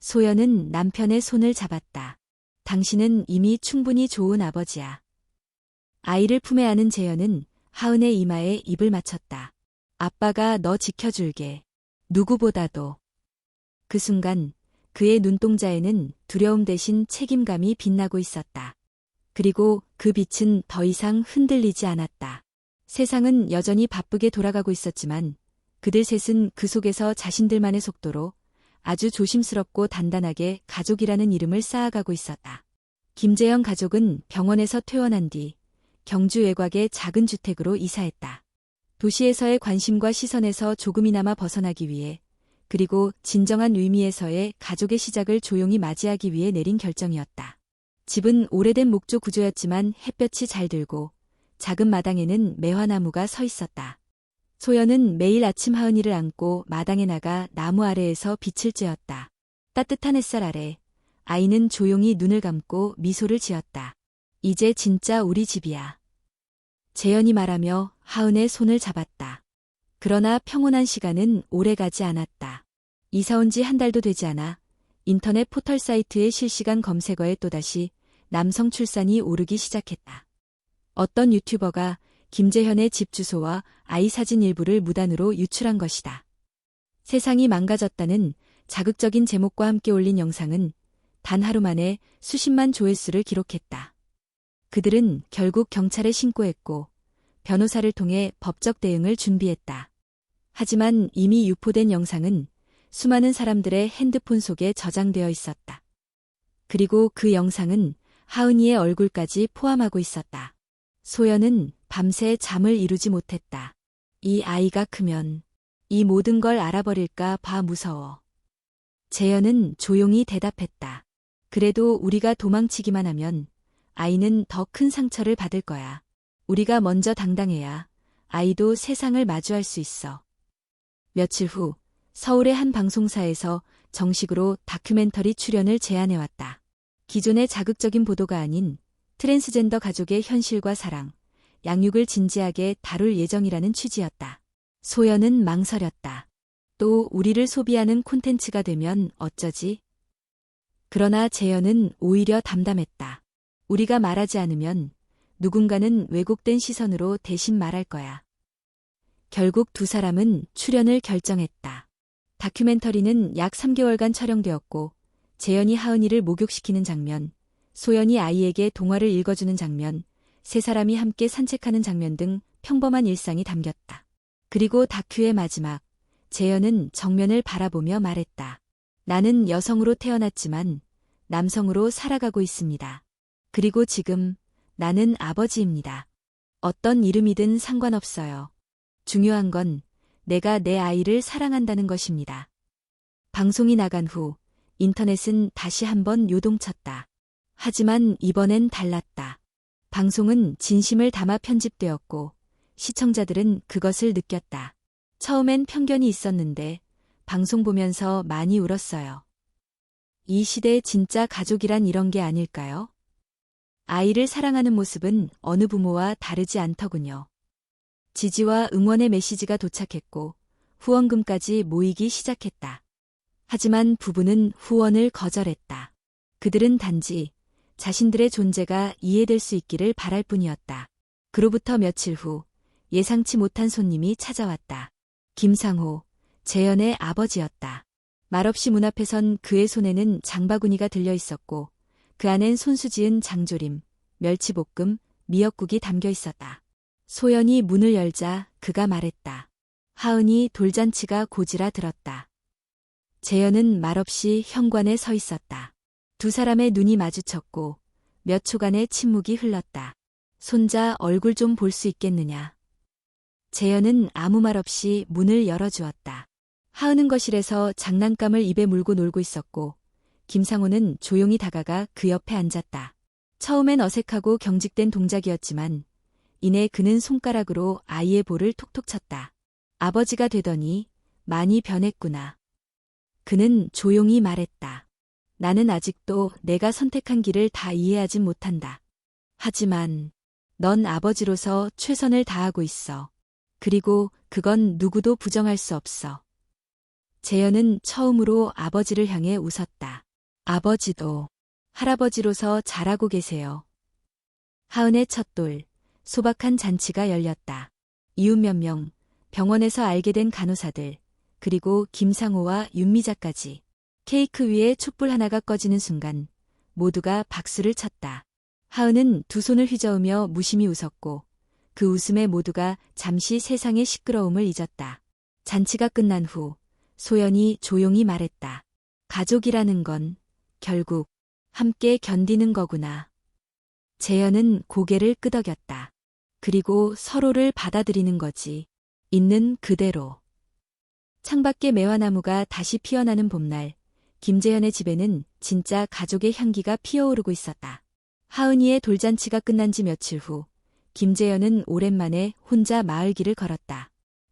소연은 남편의 손을 잡았다. 당신은 이미 충분히 좋은 아버지야. 아이를 품에 안은 재현은 하은의 이마에 입을 맞췄다. 아빠가 너 지켜줄게. 누구보다도. 그 순간 그의 눈동자에는 두려움 대신 책임감이 빛나고 있었다. 그리고 그 빛은 더 이상 흔들리지 않았다. 세상은 여전히 바쁘게 돌아가고 있었지만 그들 셋은 그 속에서 자신들만의 속도로 아주 조심스럽고 단단하게 가족이라는 이름을 쌓아가고 있었다. 김재영 가족은 병원에서 퇴원한 뒤 경주 외곽의 작은 주택으로 이사했다. 도시에서의 관심과 시선에서 조금이나마 벗어나기 위해 그리고 진정한 의미에서의 가족의 시작을 조용히 맞이하기 위해 내린 결정이었다. 집은 오래된 목조 구조였지만 햇볕이 잘 들고 작은 마당에는 매화나무가 서 있었다. 소연은 매일 아침 하은이를 안고 마당에 나가 나무 아래에서 빛을 쬐었다. 따뜻한 햇살 아래 아이는 조용히 눈을 감고 미소를 지었다. 이제 진짜 우리 집이야. 재현이 말하며 하은의 손을 잡았다. 그러나 평온한 시간은 오래가지 않았다. 이사 온 지 한 달도 되지 않아 인터넷 포털 사이트의 실시간 검색어에 또다시 남성 출산이 오르기 시작했다. 어떤 유튜버가 김재현의 집 주소와 아이 사진 일부를 무단으로 유출한 것이다. 세상이 망가졌다는 자극적인 제목과 함께 올린 영상은 단 하루 만에 수십만 조회수를 기록했다. 그들은 결국 경찰에 신고했고 변호사를 통해 법적 대응을 준비했다. 하지만 이미 유포된 영상은 수많은 사람들의 핸드폰 속에 저장되어 있었다. 그리고 그 영상은 하은이의 얼굴까지 포함하고 있었다. 소연은 밤새 잠을 이루지 못했다. 이 아이가 크면 이 모든 걸 알아버릴까 봐 무서워. 재현은 조용히 대답했다. 그래도 우리가 도망치기만 하면 아이는 더 큰 상처를 받을 거야. 우리가 먼저 당당해야 아이도 세상을 마주할 수 있어. 며칠 후 서울의 한 방송사에서 정식으로 다큐멘터리 출연을 제안해왔다. 기존의 자극적인 보도가 아닌 트랜스젠더 가족의 현실과 사랑, 양육을 진지하게 다룰 예정이라는 취지였다. 소연은 망설였다. 또 우리를 소비하는 콘텐츠가 되면 어쩌지? 그러나 재현은 오히려 담담했다. 우리가 말하지 않으면 누군가는 왜곡된 시선으로 대신 말할 거야. 결국 두 사람은 출연을 결정했다. 다큐멘터리는 약 3개월간 촬영되었고 재현이 하은이를 목욕시키는 장면, 소연이 아이에게 동화를 읽어주는 장면, 세 사람이 함께 산책하는 장면 등 평범한 일상이 담겼다. 그리고 다큐의 마지막, 재현은 정면을 바라보며 말했다. 나는 여성으로 태어났지만 남성으로 살아가고 있습니다. 그리고 지금 나는 아버지입니다. 어떤 이름이든 상관없어요. 중요한 건 내가 내 아이를 사랑한다는 것입니다. 방송이 나간 후 인터넷은 다시 한번 요동쳤다. 하지만 이번엔 달랐다. 방송은 진심을 담아 편집되었고 시청자들은 그것을 느꼈다. 처음엔 편견이 있었는데 방송 보면서 많이 울었어요. 이 시대의 진짜 가족이란 이런 게 아닐까요? 아이를 사랑하는 모습은 어느 부모와 다르지 않더군요. 지지와 응원의 메시지가 도착했고 후원금까지 모이기 시작했다. 하지만 부부는 후원을 거절했다. 그들은 단지 자신들의 존재가 이해될 수 있기를 바랄 뿐이었다. 그로부터 며칠 후 예상치 못한 손님이 찾아왔다. 김상호, 재현의 아버지였다. 말없이 문 앞에 선 그의 손에는 장바구니가 들려 있었고 그 안엔 손수지은 장조림, 멸치볶음, 미역국이 담겨 있었다. 소연이 문을 열자 그가 말했다. 하은이 돌잔치가 고지라 들었다. 재현은 말없이 현관에 서 있었다. 두 사람의 눈이 마주쳤고 몇 초간의 침묵이 흘렀다. 손자 얼굴 좀 볼 수 있겠느냐. 재현은 아무 말 없이 문을 열어주었다. 하은은 거실에서 장난감을 입에 물고 놀고 있었고 김상호는 조용히 다가가 그 옆에 앉았다. 처음엔 어색하고 경직된 동작이었지만 이내 그는 손가락으로 아이의 볼을 톡톡 쳤다. 아버지가 되더니 많이 변했구나. 그는 조용히 말했다. 나는 아직도 내가 선택한 길을 다 이해하진 못한다. 하지만 넌 아버지로서 최선을 다하고 있어. 그리고 그건 누구도 부정할 수 없어. 재현은 처음으로 아버지를 향해 웃었다. 아버지도 할아버지로서 잘하고 계세요. 하은의 첫돌, 소박한 잔치가 열렸다. 이웃 몇 명, 병원에서 알게 된 간호사들, 그리고 김상호와 윤미자까지. 케이크 위에 촛불 하나가 꺼지는 순간 모두가 박수를 쳤다. 하은은 두 손을 휘저으며 무심히 웃었고 그 웃음에 모두가 잠시 세상의 시끄러움을 잊었다. 잔치가 끝난 후 소연이 조용히 말했다. 가족이라는 건 결국 함께 견디는 거구나. 재현은 고개를 끄덕였다. 그리고 서로를 받아들이는 거지. 있는 그대로. 창밖에 매화나무가 다시 피어나는 봄날, 김재현의 집에는 진짜 가족의 향기가 피어오르고 있었다. 하은이의 돌잔치가 끝난 지 며칠 후, 김재현은 오랜만에 혼자 마을길을 걸었다.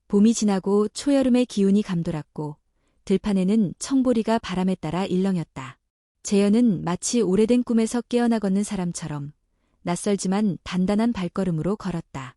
봄이 지나고 초여름의 기운이 감돌았고 들판에는 청보리가 바람에 따라 일렁였다. 재현은 마치 오래된 꿈에서 깨어나 걷는 사람처럼 낯설지만 단단한 발걸음으로 걸었다.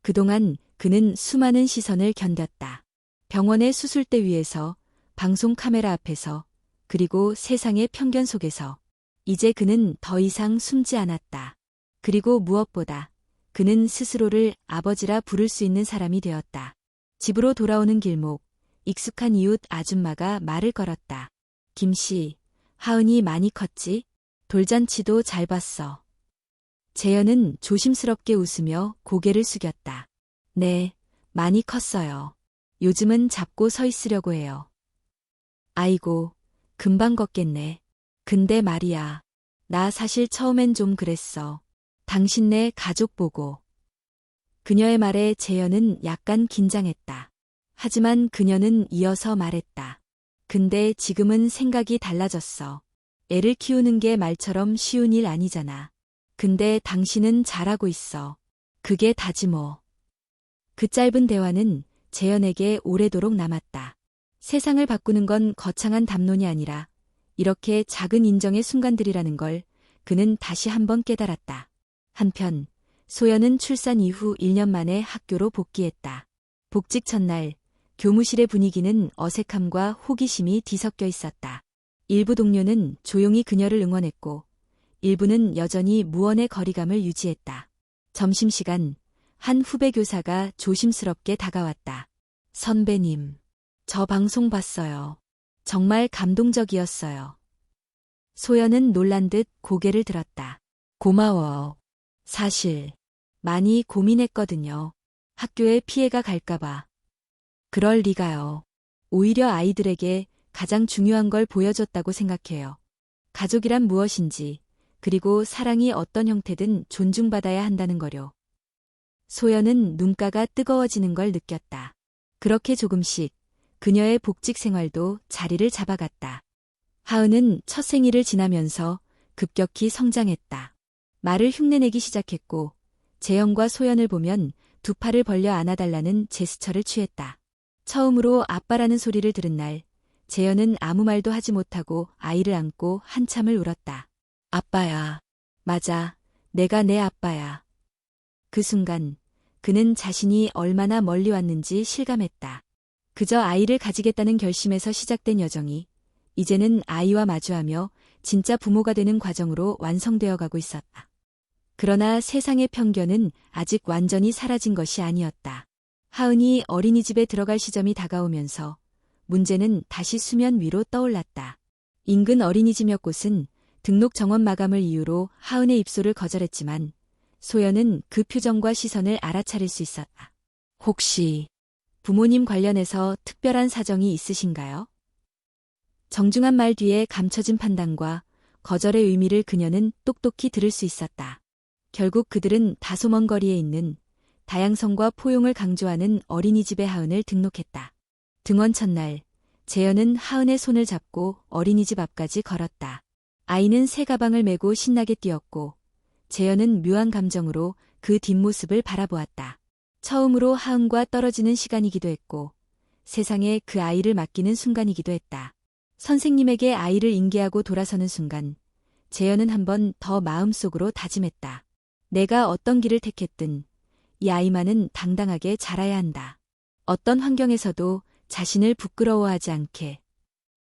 그동안 그는 수많은 시선을 견뎠다. 병원의 수술대 위에서, 방송 카메라 앞에서, 그리고 세상의 편견 속에서. 이제 그는 더 이상 숨지 않았다. 그리고 무엇보다 그는 스스로를 아버지라 부를 수 있는 사람이 되었다. 집으로 돌아오는 길목, 익숙한 이웃 아줌마가 말을 걸었다. 김씨, 하은이 많이 컸지? 돌잔치도 잘 봤어. 재현은 조심스럽게 웃으며 고개를 숙였다. 네, 많이 컸어요. 요즘은 잡고 서 있으려고 해요. 아이고, 금방 걷겠네. 근데 말이야. 나 사실 처음엔 좀 그랬어. 당신네 가족 보고. 그녀의 말에 재현은 약간 긴장했다. 하지만 그녀는 이어서 말했다. 근데 지금은 생각이 달라졌어. 애를 키우는 게 말처럼 쉬운 일 아니잖아. 근데 당신은 잘하고 있어. 그게 다지 뭐. 그 짧은 대화는 재현에게 오래도록 남았다. 세상을 바꾸는 건 거창한 담론이 아니라 이렇게 작은 인정의 순간들이라는 걸 그는 다시 한번 깨달았다. 한편 소연은 출산 이후 1년 만에 학교로 복귀했다. 복직 첫날 교무실의 분위기는 어색함과 호기심이 뒤섞여 있었다. 일부 동료는 조용히 그녀를 응원했고 일부는 여전히 무언의 거리감을 유지했다. 점심시간 한 후배 교사가 조심스럽게 다가왔다. 선배님, 저 방송 봤어요. 정말 감동적이었어요. 소연은 놀란 듯 고개를 들었다. 고마워. 사실 많이 고민했거든요. 학교에 피해가 갈까봐. 그럴 리가요. 오히려 아이들에게 가장 중요한 걸 보여줬다고 생각해요. 가족이란 무엇인지, 그리고 사랑이 어떤 형태든 존중받아야 한다는 거요. 소연은 눈가가 뜨거워지는 걸 느꼈다. 그렇게 조금씩 그녀의 복직 생활도 자리를 잡아갔다. 하은은 첫 생일을 지나면서 급격히 성장했다. 말을 흉내내기 시작했고 재현과 소연을 보면 두 팔을 벌려 안아달라는 제스처를 취했다. 처음으로 아빠라는 소리를 들은 날 재현은 아무 말도 하지 못하고 아이를 안고 한참을 울었다. 아빠야. 맞아. 내가 내 아빠야. 그 순간 그는 자신이 얼마나 멀리 왔는지 실감했다. 그저 아이를 가지겠다는 결심에서 시작된 여정이 이제는 아이와 마주하며 진짜 부모가 되는 과정으로 완성되어 가고 있었다. 그러나 세상의 편견은 아직 완전히 사라진 것이 아니었다. 하은이 어린이집에 들어갈 시점이 다가오면서 문제는 다시 수면 위로 떠올랐다. 인근 어린이집 몇 곳은 등록 정원 마감을 이유로 하은의 입소를 거절했지만 소연은 그 표정과 시선을 알아차릴 수 있었다. 혹시 부모님 관련해서 특별한 사정이 있으신가요? 정중한 말 뒤에 감춰진 판단과 거절의 의미를 그녀는 똑똑히 들을 수 있었다. 결국 그들은 다소 먼 거리에 있는 다양성과 포용을 강조하는 어린이집에 하은을 등록했다. 등원 첫날, 재현은 하은의 손을 잡고 어린이집 앞까지 걸었다. 아이는 새 가방을 메고 신나게 뛰었고 재현은 묘한 감정으로 그 뒷모습을 바라보았다. 처음으로 하은과 떨어지는 시간이기도 했고 세상에 그 아이를 맡기는 순간이기도 했다. 선생님에게 아이를 인계하고 돌아서는 순간 재현은 한 번 더 마음속으로 다짐했다. 내가 어떤 길을 택했든 이 아이만은 당당하게 자라야 한다. 어떤 환경에서도 자신을 부끄러워하지 않게.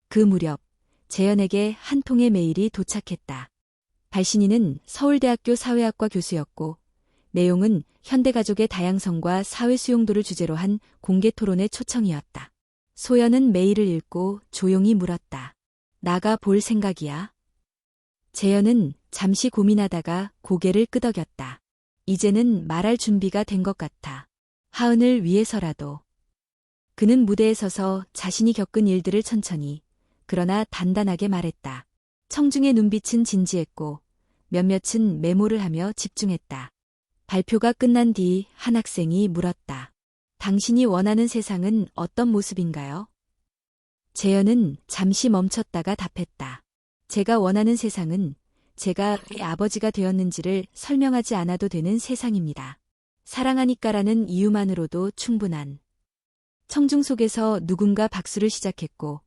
그 무렵 재현에게 한 통의 메일이 도착했다. 발신인은 서울대학교 사회학과 교수였고 내용은 현대가족의 다양성과 사회 수용도를 주제로 한 공개 토론의 초청이었다. 소연은 메일을 읽고 조용히 물었다. 나가 볼 생각이야? 재현은 잠시 고민하다가 고개를 끄덕였다. 이제는 말할 준비가 된 것 같아. 하은을 위해서라도. 그는 무대에 서서 자신이 겪은 일들을 천천히 그러나 단단하게 말했다. 청중의 눈빛은 진지했고 몇몇은 메모를 하며 집중했다. 발표가 끝난 뒤 한 학생이 물었다. 당신이 원하는 세상은 어떤 모습인가요? 재현은 잠시 멈췄다가 답했다. 제가 원하는 세상은 제가 왜 아버지가 되었는지를 설명하지 않아도 되는 세상입니다. 사랑하니까라는 이유만으로도 충분한. 청중 속에서 누군가 박수를 시작했고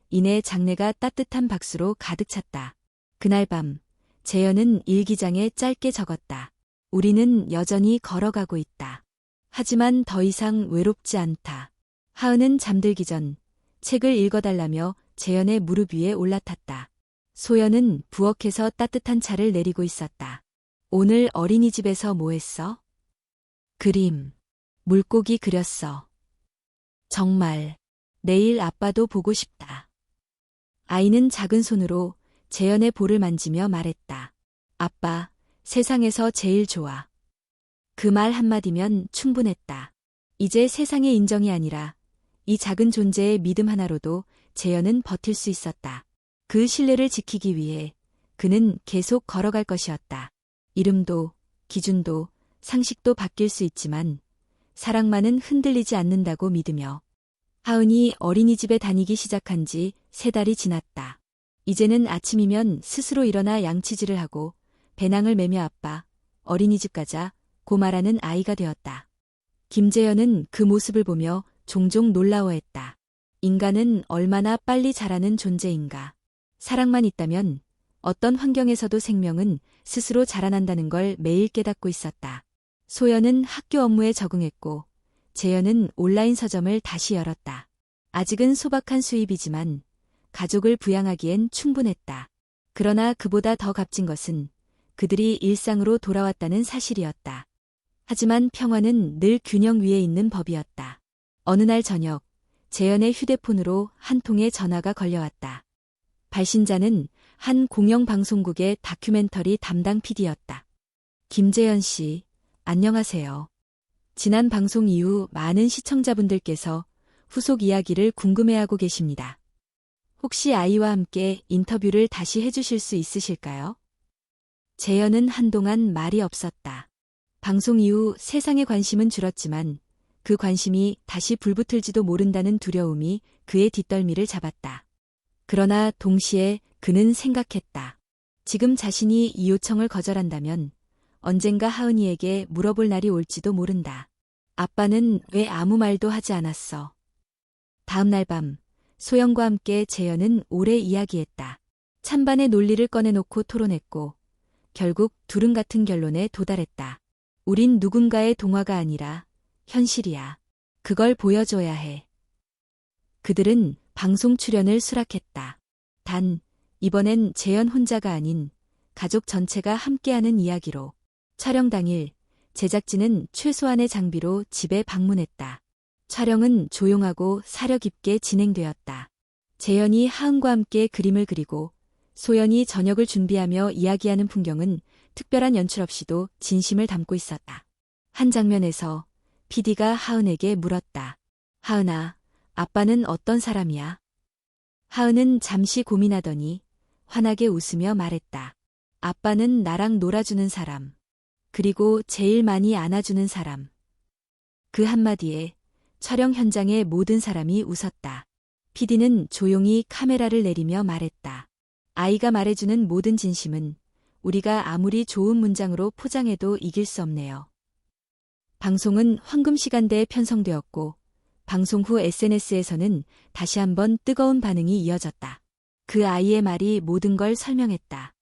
이내 장내가 따뜻한 박수로 가득 찼다. 그날 밤 재현은 일기장에 짧게 적었다. 우리는 여전히 걸어가고 있다. 하지만 더 이상 외롭지 않다. 하은은 잠들기 전 책을 읽어달라며 재현의 무릎 위에 올라탔다. 소연은 부엌에서 따뜻한 차를 내리고 있었다. 오늘 어린이집에서 뭐 했어? 그림. 물고기 그렸어. 정말. 내일 아빠도 보고 싶다. 아이는 작은 손으로 재현의 볼을 만지며 말했다. 아빠, 세상에서 제일 좋아. 그 말 한마디면 충분했다. 이제 세상의 인정이 아니라 이 작은 존재의 믿음 하나로도 재현은 버틸 수 있었다. 그 신뢰를 지키기 위해 그는 계속 걸어갈 것이었다. 이름도, 기준도, 상식도 바뀔 수 있지만 사랑만은 흔들리지 않는다고 믿으며 하은이 어린이집에 다니기 시작한 지 3달이 지났다. 이제는 아침이면 스스로 일어나 양치질을 하고 배낭을 메며 아빠, 어린이집 가자 고 말하는 아이가 되었다. 김재현은 그 모습을 보며 종종 놀라워했다. 인간은 얼마나 빨리 자라는 존재인가. 사랑만 있다면 어떤 환경에서도 생명은 스스로 자라난다는 걸 매일 깨닫고 있었다. 소연은 학교 업무에 적응했고 재현은 온라인 서점을 다시 열었다. 아직은 소박한 수입이지만 가족을 부양하기엔 충분했다. 그러나 그보다 더 값진 것은 그들이 일상으로 돌아왔다는 사실이었다. 하지만 평화는 늘 균형 위에 있는 법이었다. 어느 날 저녁, 재현의 휴대폰으로 한 통의 전화가 걸려왔다. 발신자는 한 공영방송국의 다큐멘터리 담당 PD였다. 김재현 씨, 안녕하세요. 지난 방송 이후 많은 시청자분들께서 후속 이야기를 궁금해하고 계십니다. 혹시 아이와 함께 인터뷰를 다시 해주실 수 있으실까요? 재현은 한동안 말이 없었다. 방송 이후 세상의 관심은 줄었지만 그 관심이 다시 불붙을지도 모른다는 두려움이 그의 뒷덜미를 잡았다. 그러나 동시에 그는 생각했다. 지금 자신이 이 요청을 거절한다면 언젠가 하은이에게 물어볼 날이 올지도 모른다. 아빠는 왜 아무 말도 하지 않았어? 다음 날 밤, 소영과 함께 재현은 오래 이야기했다. 찬반의 논리를 꺼내놓고 토론했고 결국 둘은 같은 결론에 도달했다. 우린 누군가의 동화가 아니라 현실이야. 그걸 보여줘야 해. 그들은 방송 출연을 수락했다. 단, 이번엔 재현 혼자가 아닌 가족 전체가 함께하는 이야기로. 촬영 당일, 제작진은 최소한의 장비로 집에 방문했다. 촬영은 조용하고 사려 깊게 진행되었다. 재현이 하은과 함께 그림을 그리고 소연이 저녁을 준비하며 이야기하는 풍경은 특별한 연출 없이도 진심을 담고 있었다. 한 장면에서 PD가 하은에게 물었다. 하은아, 아빠는 어떤 사람이야? 하은은 잠시 고민하더니 환하게 웃으며 말했다. 아빠는 나랑 놀아주는 사람. 그리고 제일 많이 안아주는 사람. 그 한마디에 촬영 현장의 모든 사람이 웃었다. PD는 조용히 카메라를 내리며 말했다. 아이가 말해주는 모든 진심은 우리가 아무리 좋은 문장으로 포장해도 이길 수 없네요. 방송은 황금시간대에 편성되었고 방송 후 SNS에서는 다시 한번 뜨거운 반응이 이어졌다. 그 아이의 말이 모든 걸 설명했다.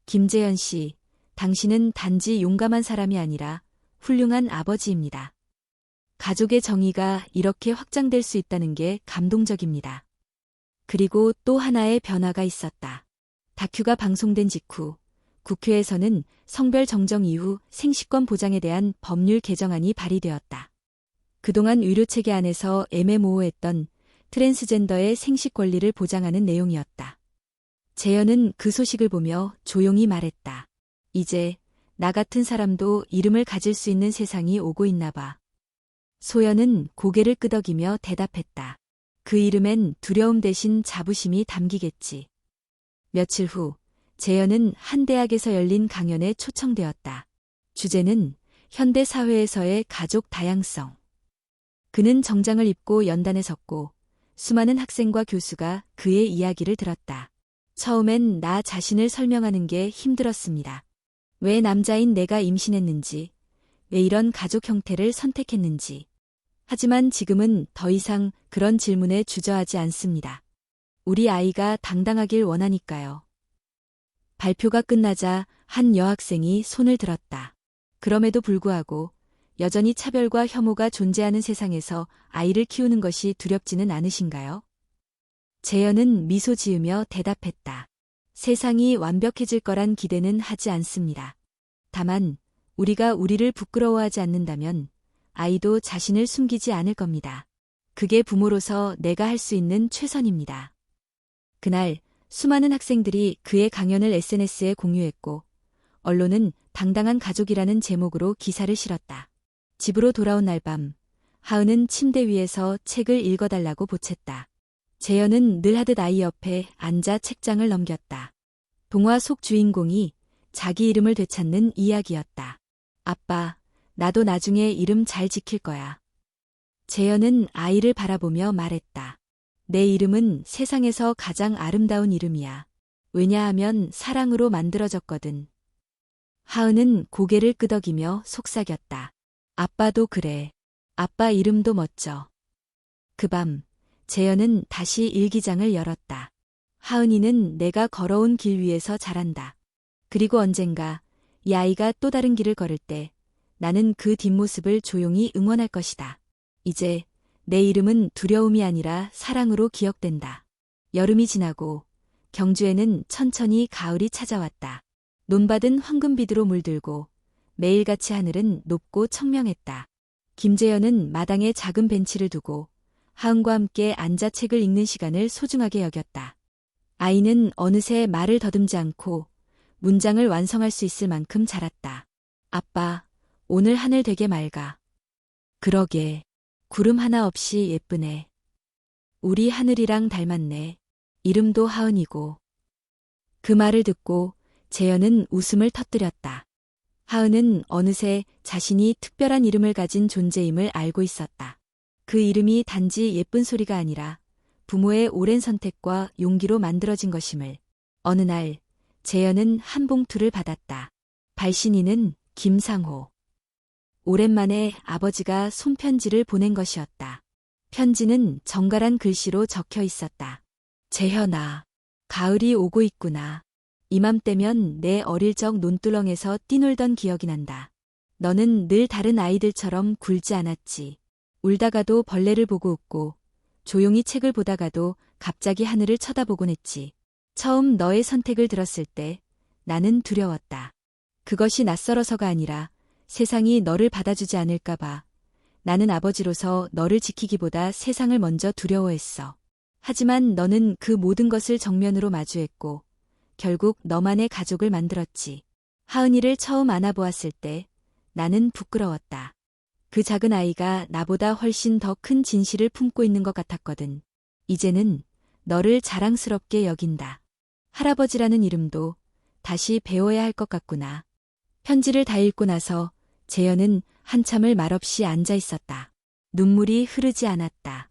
김재현 씨, 당신은 단지 용감한 사람이 아니라 훌륭한 아버지입니다. 가족의 정의가 이렇게 확장될 수 있다는 게 감동적입니다. 그리고 또 하나의 변화가 있었다. 다큐가 방송된 직후 국회에서는 성별 정정 이후 생식권 보장에 대한 법률 개정안이 발의되었다. 그동안 의료체계 안에서 애매모호했던 트랜스젠더의 생식 권리를 보장하는 내용이었다. 재현은 그 소식을 보며 조용히 말했다. 이제 나 같은 사람도 이름을 가질 수 있는 세상이 오고 있나 봐. 소연은 고개를 끄덕이며 대답했다. 그 이름엔 두려움 대신 자부심이 담기겠지. 며칠 후 재현은 한 대학에서 열린 강연에 초청되었다. 주제는 현대 사회에서의 가족 다양성. 그는 정장을 입고 연단에 섰고 수많은 학생과 교수가 그의 이야기를 들었다. 처음엔 나 자신을 설명하는 게 힘들었습니다. 왜 남자인 내가 임신했는지, 왜 이런 가족 형태를 선택했는지. 하지만 지금은 더 이상 그런 질문에 주저하지 않습니다. 우리 아이가 당당하길 원하니까요. 발표가 끝나자 한 여학생이 손을 들었다. 그럼에도 불구하고 여전히 차별과 혐오가 존재하는 세상에서 아이를 키우는 것이 두렵지는 않으신가요? 재현은 미소 지으며 대답했다. 세상이 완벽해질 거란 기대는 하지 않습니다. 다만 우리가 우리를 부끄러워하지 않는다면 아이도 자신을 숨기지 않을 겁니다. 그게 부모로서 내가 할 수 있는 최선입니다. 그날 수많은 학생들이 그의 강연을 SNS에 공유했고 언론은 당당한 가족이라는 제목으로 기사를 실었다. 집으로 돌아온 날 밤, 하은은 침대 위에서 책을 읽어달라고 보챘다. 재현은 늘 하듯 아이 옆에 앉아 책장을 넘겼다. 동화 속 주인공이 자기 이름을 되찾는 이야기였다. 아빠, 나도 나중에 이름 잘 지킬 거야. 재현은 아이를 바라보며 말했다. 내 이름은 세상에서 가장 아름다운 이름이야. 왜냐하면 사랑으로 만들어졌거든. 하은은 고개를 끄덕이며 속삭였다. 아빠도 그래. 아빠 이름도 멋져. 그 밤, 재현은 다시 일기장을 열었다. 하은이는 내가 걸어온 길 위에서 자란다. 그리고 언젠가 이 아이가 또 다른 길을 걸을 때 나는 그 뒷모습을 조용히 응원할 것이다. 이제 내 이름은 두려움이 아니라 사랑으로 기억된다. 여름이 지나고 경주에는 천천히 가을이 찾아왔다. 논밭은 황금빛으로 물들고 매일같이 하늘은 높고 청명했다. 김재현은 마당에 작은 벤치를 두고 하은과 함께 앉아 책을 읽는 시간을 소중하게 여겼다. 아이는 어느새 말을 더듬지 않고 문장을 완성할 수 있을 만큼 자랐다. 아빠, 오늘 하늘 되게 맑아. 그러게, 구름 하나 없이 예쁘네. 우리 하늘이랑 닮았네. 이름도 하은이고. 그 말을 듣고 재현은 웃음을 터뜨렸다. 하은은 어느새 자신이 특별한 이름을 가진 존재임을 알고 있었다. 그 이름이 단지 예쁜 소리가 아니라 부모의 오랜 선택과 용기로 만들어진 것임을. 어느 날 재현은 한 봉투를 받았다. 발신인은 김상호. 오랜만에 아버지가 손편지를 보낸 것이었다. 편지는 정갈한 글씨로 적혀 있었다. 재현아, 가을이 오고 있구나. 이맘때면 내 어릴 적 논두렁에서 뛰놀던 기억이 난다. 너는 늘 다른 아이들처럼 굴지 않았지. 울다가도 벌레를 보고 웃고 조용히 책을 보다가도 갑자기 하늘을 쳐다보곤 했지. 처음 너의 선택을 들었을 때 나는 두려웠다. 그것이 낯설어서가 아니라 세상이 너를 받아주지 않을까 봐. 나는 아버지로서 너를 지키기보다 세상을 먼저 두려워했어. 하지만 너는 그 모든 것을 정면으로 마주했고 결국 너만의 가족을 만들었지. 하은이를 처음 안아보았을 때 나는 부끄러웠다. 그 작은 아이가 나보다 훨씬 더 큰 진실을 품고 있는 것 같았거든. 이제는 너를 자랑스럽게 여긴다. 할아버지라는 이름도 다시 배워야 할 것 같구나. 편지를 다 읽고 나서 재현은 한참을 말없이 앉아 있었다. 눈물이 흐르지 않았다.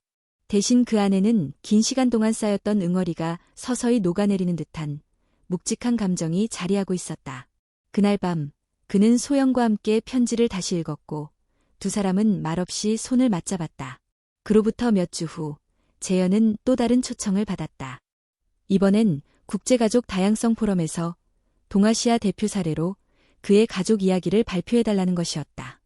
대신 그 안에는 긴 시간 동안 쌓였던 응어리가 서서히 녹아내리는 듯한 묵직한 감정이 자리하고 있었다. 그날 밤 그는 소영과 함께 편지를 다시 읽었고 두 사람은 말없이 손을 맞잡았다. 그로부터 몇 주 후 재현은 또 다른 초청을 받았다. 이번엔 국제가족 다양성 포럼에서 동아시아 대표 사례로 그의 가족 이야기를 발표해달라는 것이었다.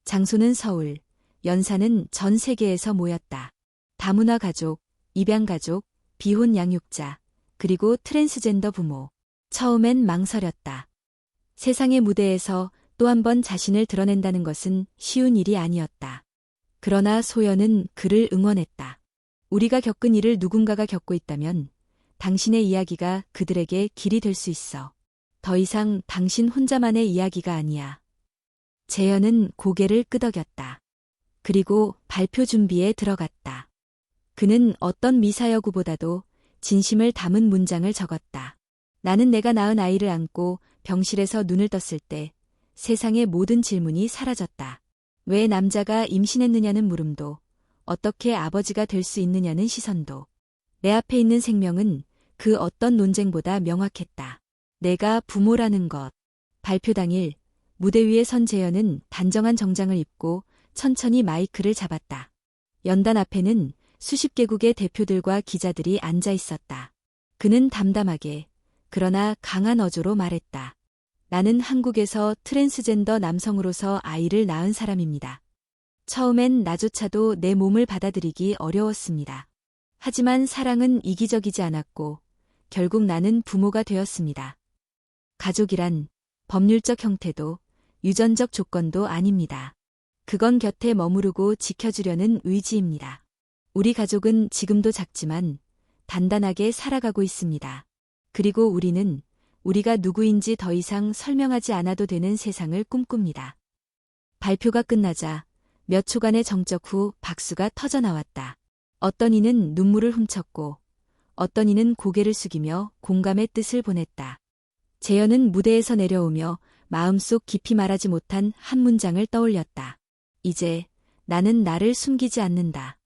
장소는 서울, 연사는 전 세계에서 모였다. 다문화 가족, 입양 가족, 비혼 양육자, 그리고 트랜스젠더 부모. 처음엔 망설였다. 세상의 무대에서 또 한 번 자신을 드러낸다는 것은 쉬운 일이 아니었다. 그러나 소연은 그를 응원했다. 우리가 겪은 일을 누군가가 겪고 있다면 당신의 이야기가 그들에게 길이 될 수 있어. 더 이상 당신 혼자만의 이야기가 아니야. 재현은 고개를 끄덕였다. 그리고 발표 준비에 들어갔다. 그는 어떤 미사여구보다도 진심을 담은 문장을 적었다. 나는 내가 낳은 아이를 안고 병실에서 눈을 떴을 때 세상의 모든 질문이 사라졌다. 왜 남자가 임신했느냐는 물음도, 어떻게 아버지가 될 수 있느냐는 시선도. 내 앞에 있는 생명은 그 어떤 논쟁보다 명확했다. 내가 부모라는 것. 발표 당일 무대 위에 선 재현은 단정한 정장을 입고 천천히 마이크를 잡았다. 연단 앞에는 수십 개국의 대표들과 기자들이 앉아 있었다. 그는 담담하게 그러나 강한 어조로 말했다. 나는 한국에서 트랜스젠더 남성으로서 아이를 낳은 사람입니다. 처음엔 나조차도 내 몸을 받아들이기 어려웠습니다. 하지만 사랑은 이기적이지 않았고 결국 나는 부모가 되었습니다. 가족이란 법률적 형태도 유전적 조건도 아닙니다. 그건 곁에 머무르고 지켜주려는 의지입니다. 우리 가족은 지금도 작지만 단단하게 살아가고 있습니다. 그리고 우리는 우리가 누구인지 더 이상 설명하지 않아도 되는 세상을 꿈꿉니다. 발표가 끝나자 몇 초간의 정적 후 박수가 터져나왔다. 어떤 이는 눈물을 훔쳤고 어떤 이는 고개를 숙이며 공감의 뜻을 보냈다. 재현은 무대에서 내려오며 마음속 깊이 말하지 못한 한 문장을 떠올렸다. 이제 나는 나를 숨기지 않는다.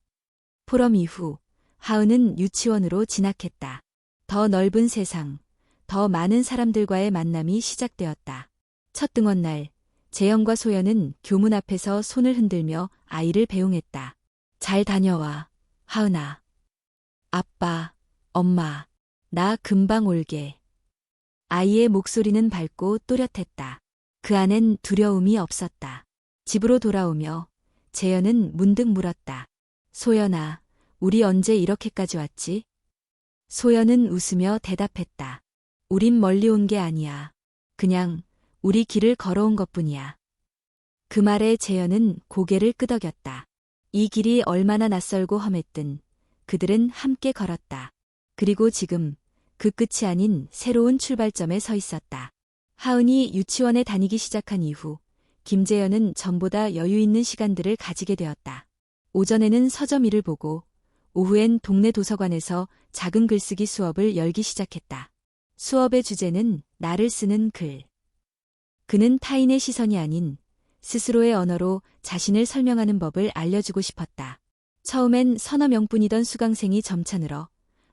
포럼 이후 하은은 유치원으로 진학했다. 더 넓은 세상, 더 많은 사람들과의 만남이 시작되었다. 첫 등원날, 재현과 소연은 교문 앞에서 손을 흔들며 아이를 배웅했다. 잘 다녀와, 하은아. 아빠, 엄마, 나 금방 올게. 아이의 목소리는 밝고 또렷했다. 그 안엔 두려움이 없었다. 집으로 돌아오며 재현은 문득 물었다. 소연아, 우리 언제 이렇게까지 왔지? 소연은 웃으며 대답했다. 우린 멀리 온 게 아니야. 그냥 우리 길을 걸어온 것뿐이야. 그 말에 재현은 고개를 끄덕였다. 이 길이 얼마나 낯설고 험했든 그들은 함께 걸었다. 그리고 지금 그 끝이 아닌 새로운 출발점에 서 있었다. 하은이 유치원에 다니기 시작한 이후 김재현은 전보다 여유 있는 시간들을 가지게 되었다. 오전에는 서점일을 보고 오후엔 동네 도서관에서 작은 글쓰기 수업을 열기 시작했다. 수업의 주제는 나를 쓰는 글. 그는 타인의 시선이 아닌 스스로의 언어로 자신을 설명하는 법을 알려주고 싶었다. 처음엔 서너 명뿐이던 수강생이 점차 늘어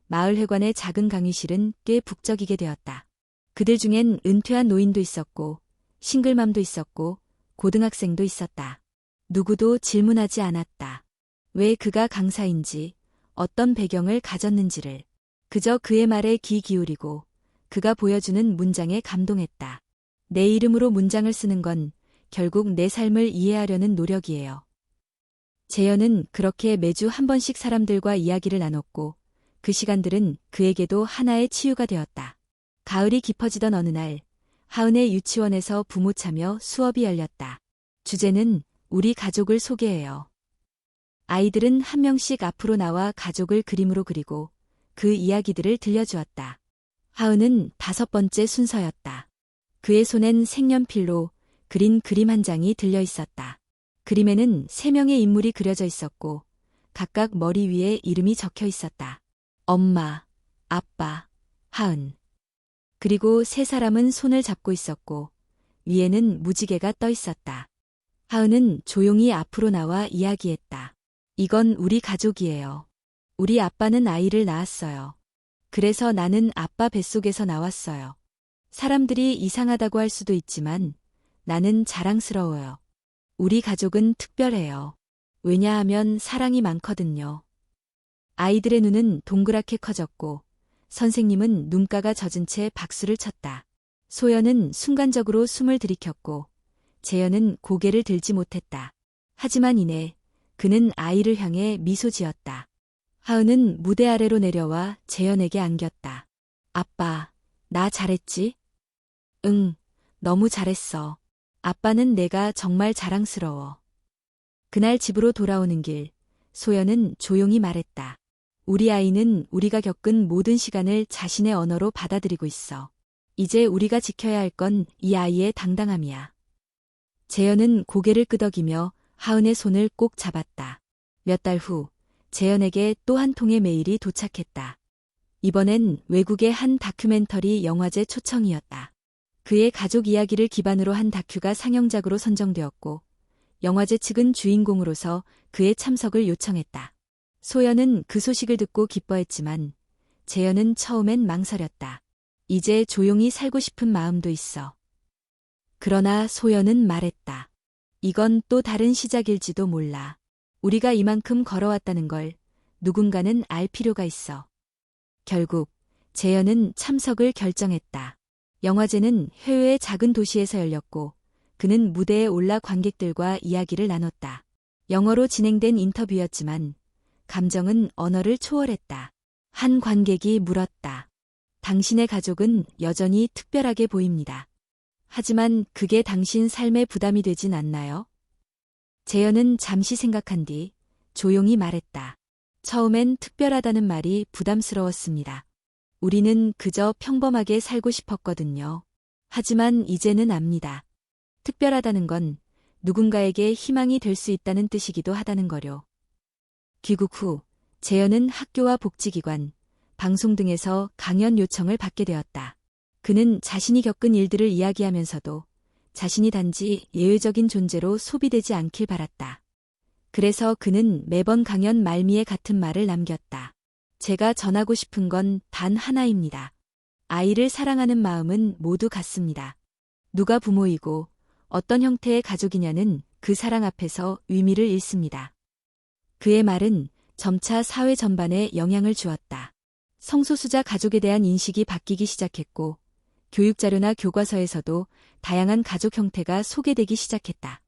마을회관의 작은 강의실은 꽤 북적이게 되었다. 그들 중엔 은퇴한 노인도 있었고 싱글맘도 있었고 고등학생도 있었다. 누구도 질문하지 않았다. 왜 그가 강사인지, 어떤 배경을 가졌는지를. 그저 그의 말에 귀 기울이고 그가 보여주는 문장에 감동했다. 내 이름으로 문장을 쓰는 건 결국 내 삶을 이해하려는 노력이에요. 재현은 그렇게 매주 한 번씩 사람들과 이야기를 나눴고 그 시간들은 그에게도 하나의 치유가 되었다. 가을이 깊어지던 어느 날 하은의 유치원에서 부모 참여 수업이 열렸다. 주제는 우리 가족을 소개해요. 아이들은 한 명씩 앞으로 나와 가족을 그림으로 그리고 그 이야기들을 들려주었다. 하은은 5번째 순서였다. 그의 손엔 색연필로 그린 그림 한 장이 들려 있었다. 그림에는 3명의 인물이 그려져 있었고 각각 머리 위에 이름이 적혀 있었다. 엄마, 아빠, 하은. 그리고 3사람은 손을 잡고 있었고 위에는 무지개가 떠 있었다. 하은은 조용히 앞으로 나와 이야기했다. 이건 우리 가족이에요. 우리 아빠는 아이를 낳았어요. 그래서 나는 아빠 뱃속에서 나왔어요. 사람들이 이상하다고 할 수도 있지만 나는 자랑스러워요. 우리 가족은 특별해요. 왜냐하면 사랑이 많거든요. 아이들의 눈은 동그랗게 커졌고 선생님은 눈가가 젖은 채 박수를 쳤다. 소연은 순간적으로 숨을 들이켰고 재현은 고개를 들지 못했다. 하지만 이내 그는 아이를 향해 미소 지었다. 하은은 무대 아래로 내려와 재현에게 안겼다. 아빠, 나 잘했지? 응, 너무 잘했어. 아빠는 내가 정말 자랑스러워. 그날 집으로 돌아오는 길, 소연은 조용히 말했다. 우리 아이는 우리가 겪은 모든 시간을 자신의 언어로 받아들이고 있어. 이제 우리가 지켜야 할 건 이 아이의 당당함이야. 재현은 고개를 끄덕이며 하은의 손을 꼭 잡았다. 몇 달 후, 재현에게 또 한 통의 메일이 도착했다. 이번엔 외국의 한 다큐멘터리 영화제 초청이었다. 그의 가족 이야기를 기반으로 한 다큐가 상영작으로 선정되었고 영화제 측은 주인공으로서 그의 참석을 요청했다. 소연은 그 소식을 듣고 기뻐했지만 재현은 처음엔 망설였다. 이제 조용히 살고 싶은 마음도 있어. 그러나 소연은 말했다. 이건 또 다른 시작일지도 몰라. 우리가 이만큼 걸어왔다는 걸 누군가는 알 필요가 있어. 결국 재현은 참석을 결정했다. 영화제는 해외의 작은 도시에서 열렸고 그는 무대에 올라 관객들과 이야기를 나눴다. 영어로 진행된 인터뷰였지만 감정은 언어를 초월했다. 한 관객이 물었다. 당신의 가족은 여전히 특별하게 보입니다. 하지만 그게 당신 삶에 부담이 되진 않나요? 재현은 잠시 생각한 뒤 조용히 말했다. 처음엔 특별하다는 말이 부담스러웠습니다. 우리는 그저 평범하게 살고 싶었거든요. 하지만 이제는 압니다. 특별하다는 건 누군가에게 희망이 될 수 있다는 뜻이기도 하다는 거요. 귀국 후 재현은 학교와 복지기관, 방송 등에서 강연 요청을 받게 되었다. 그는 자신이 겪은 일들을 이야기하면서도 자신이 단지 예외적인 존재로 소비되지 않길 바랐다. 그래서 그는 매번 강연 말미에 같은 말을 남겼다. 제가 전하고 싶은 건 단 하나입니다. 아이를 사랑하는 마음은 모두 같습니다. 누가 부모이고 어떤 형태의 가족이냐는 그 사랑 앞에서 의미를 잃습니다. 그의 말은 점차 사회 전반에 영향을 주었다. 성소수자 가족에 대한 인식이 바뀌기 시작했고, 교육자료나 교과서에서도 다양한 가족 형태가 소개되기 시작했다.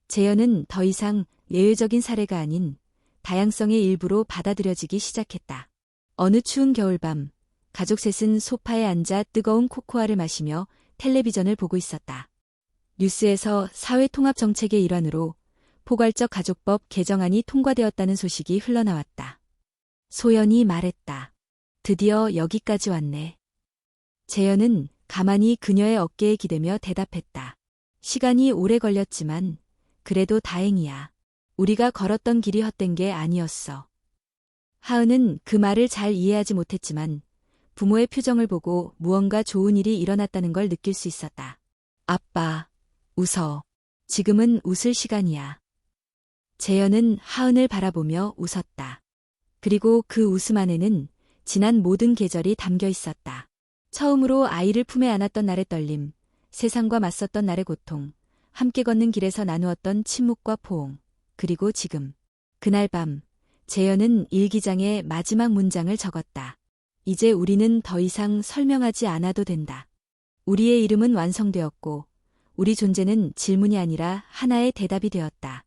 재현은 더 이상 예외적인 사례가 아닌 다양성의 일부로 받아들여지기 시작했다. 어느 추운 겨울밤, 가족 셋은 소파에 앉아 뜨거운 코코아를 마시며 텔레비전을 보고 있었다. 뉴스에서 사회통합정책의 일환으로 포괄적 가족법 개정안이 통과되었다는 소식이 흘러나왔다. 소연이 말했다. 드디어 여기까지 왔네. 재현은 가만히 그녀의 어깨에 기대며 대답했다. 시간이 오래 걸렸지만 그래도 다행이야. 우리가 걸었던 길이 헛된 게 아니었어. 하은은 그 말을 잘 이해하지 못했지만 부모의 표정을 보고 무언가 좋은 일이 일어났다는 걸 느낄 수 있었다. 아빠, 웃어. 지금은 웃을 시간이야. 재현은 하은을 바라보며 웃었다. 그리고 그 웃음 안에는 지난 모든 계절이 담겨 있었다. 처음으로 아이를 품에 안았던 날의 떨림, 세상과 맞섰던 날의 고통, 함께 걷는 길에서 나누었던 침묵과 포옹, 그리고 지금. 그날 밤, 재현은 일기장에 마지막 문장을 적었다. 이제 우리는 더 이상 설명하지 않아도 된다. 우리의 이름은 완성되었고, 우리 존재는 질문이 아니라 하나의 대답이 되었다.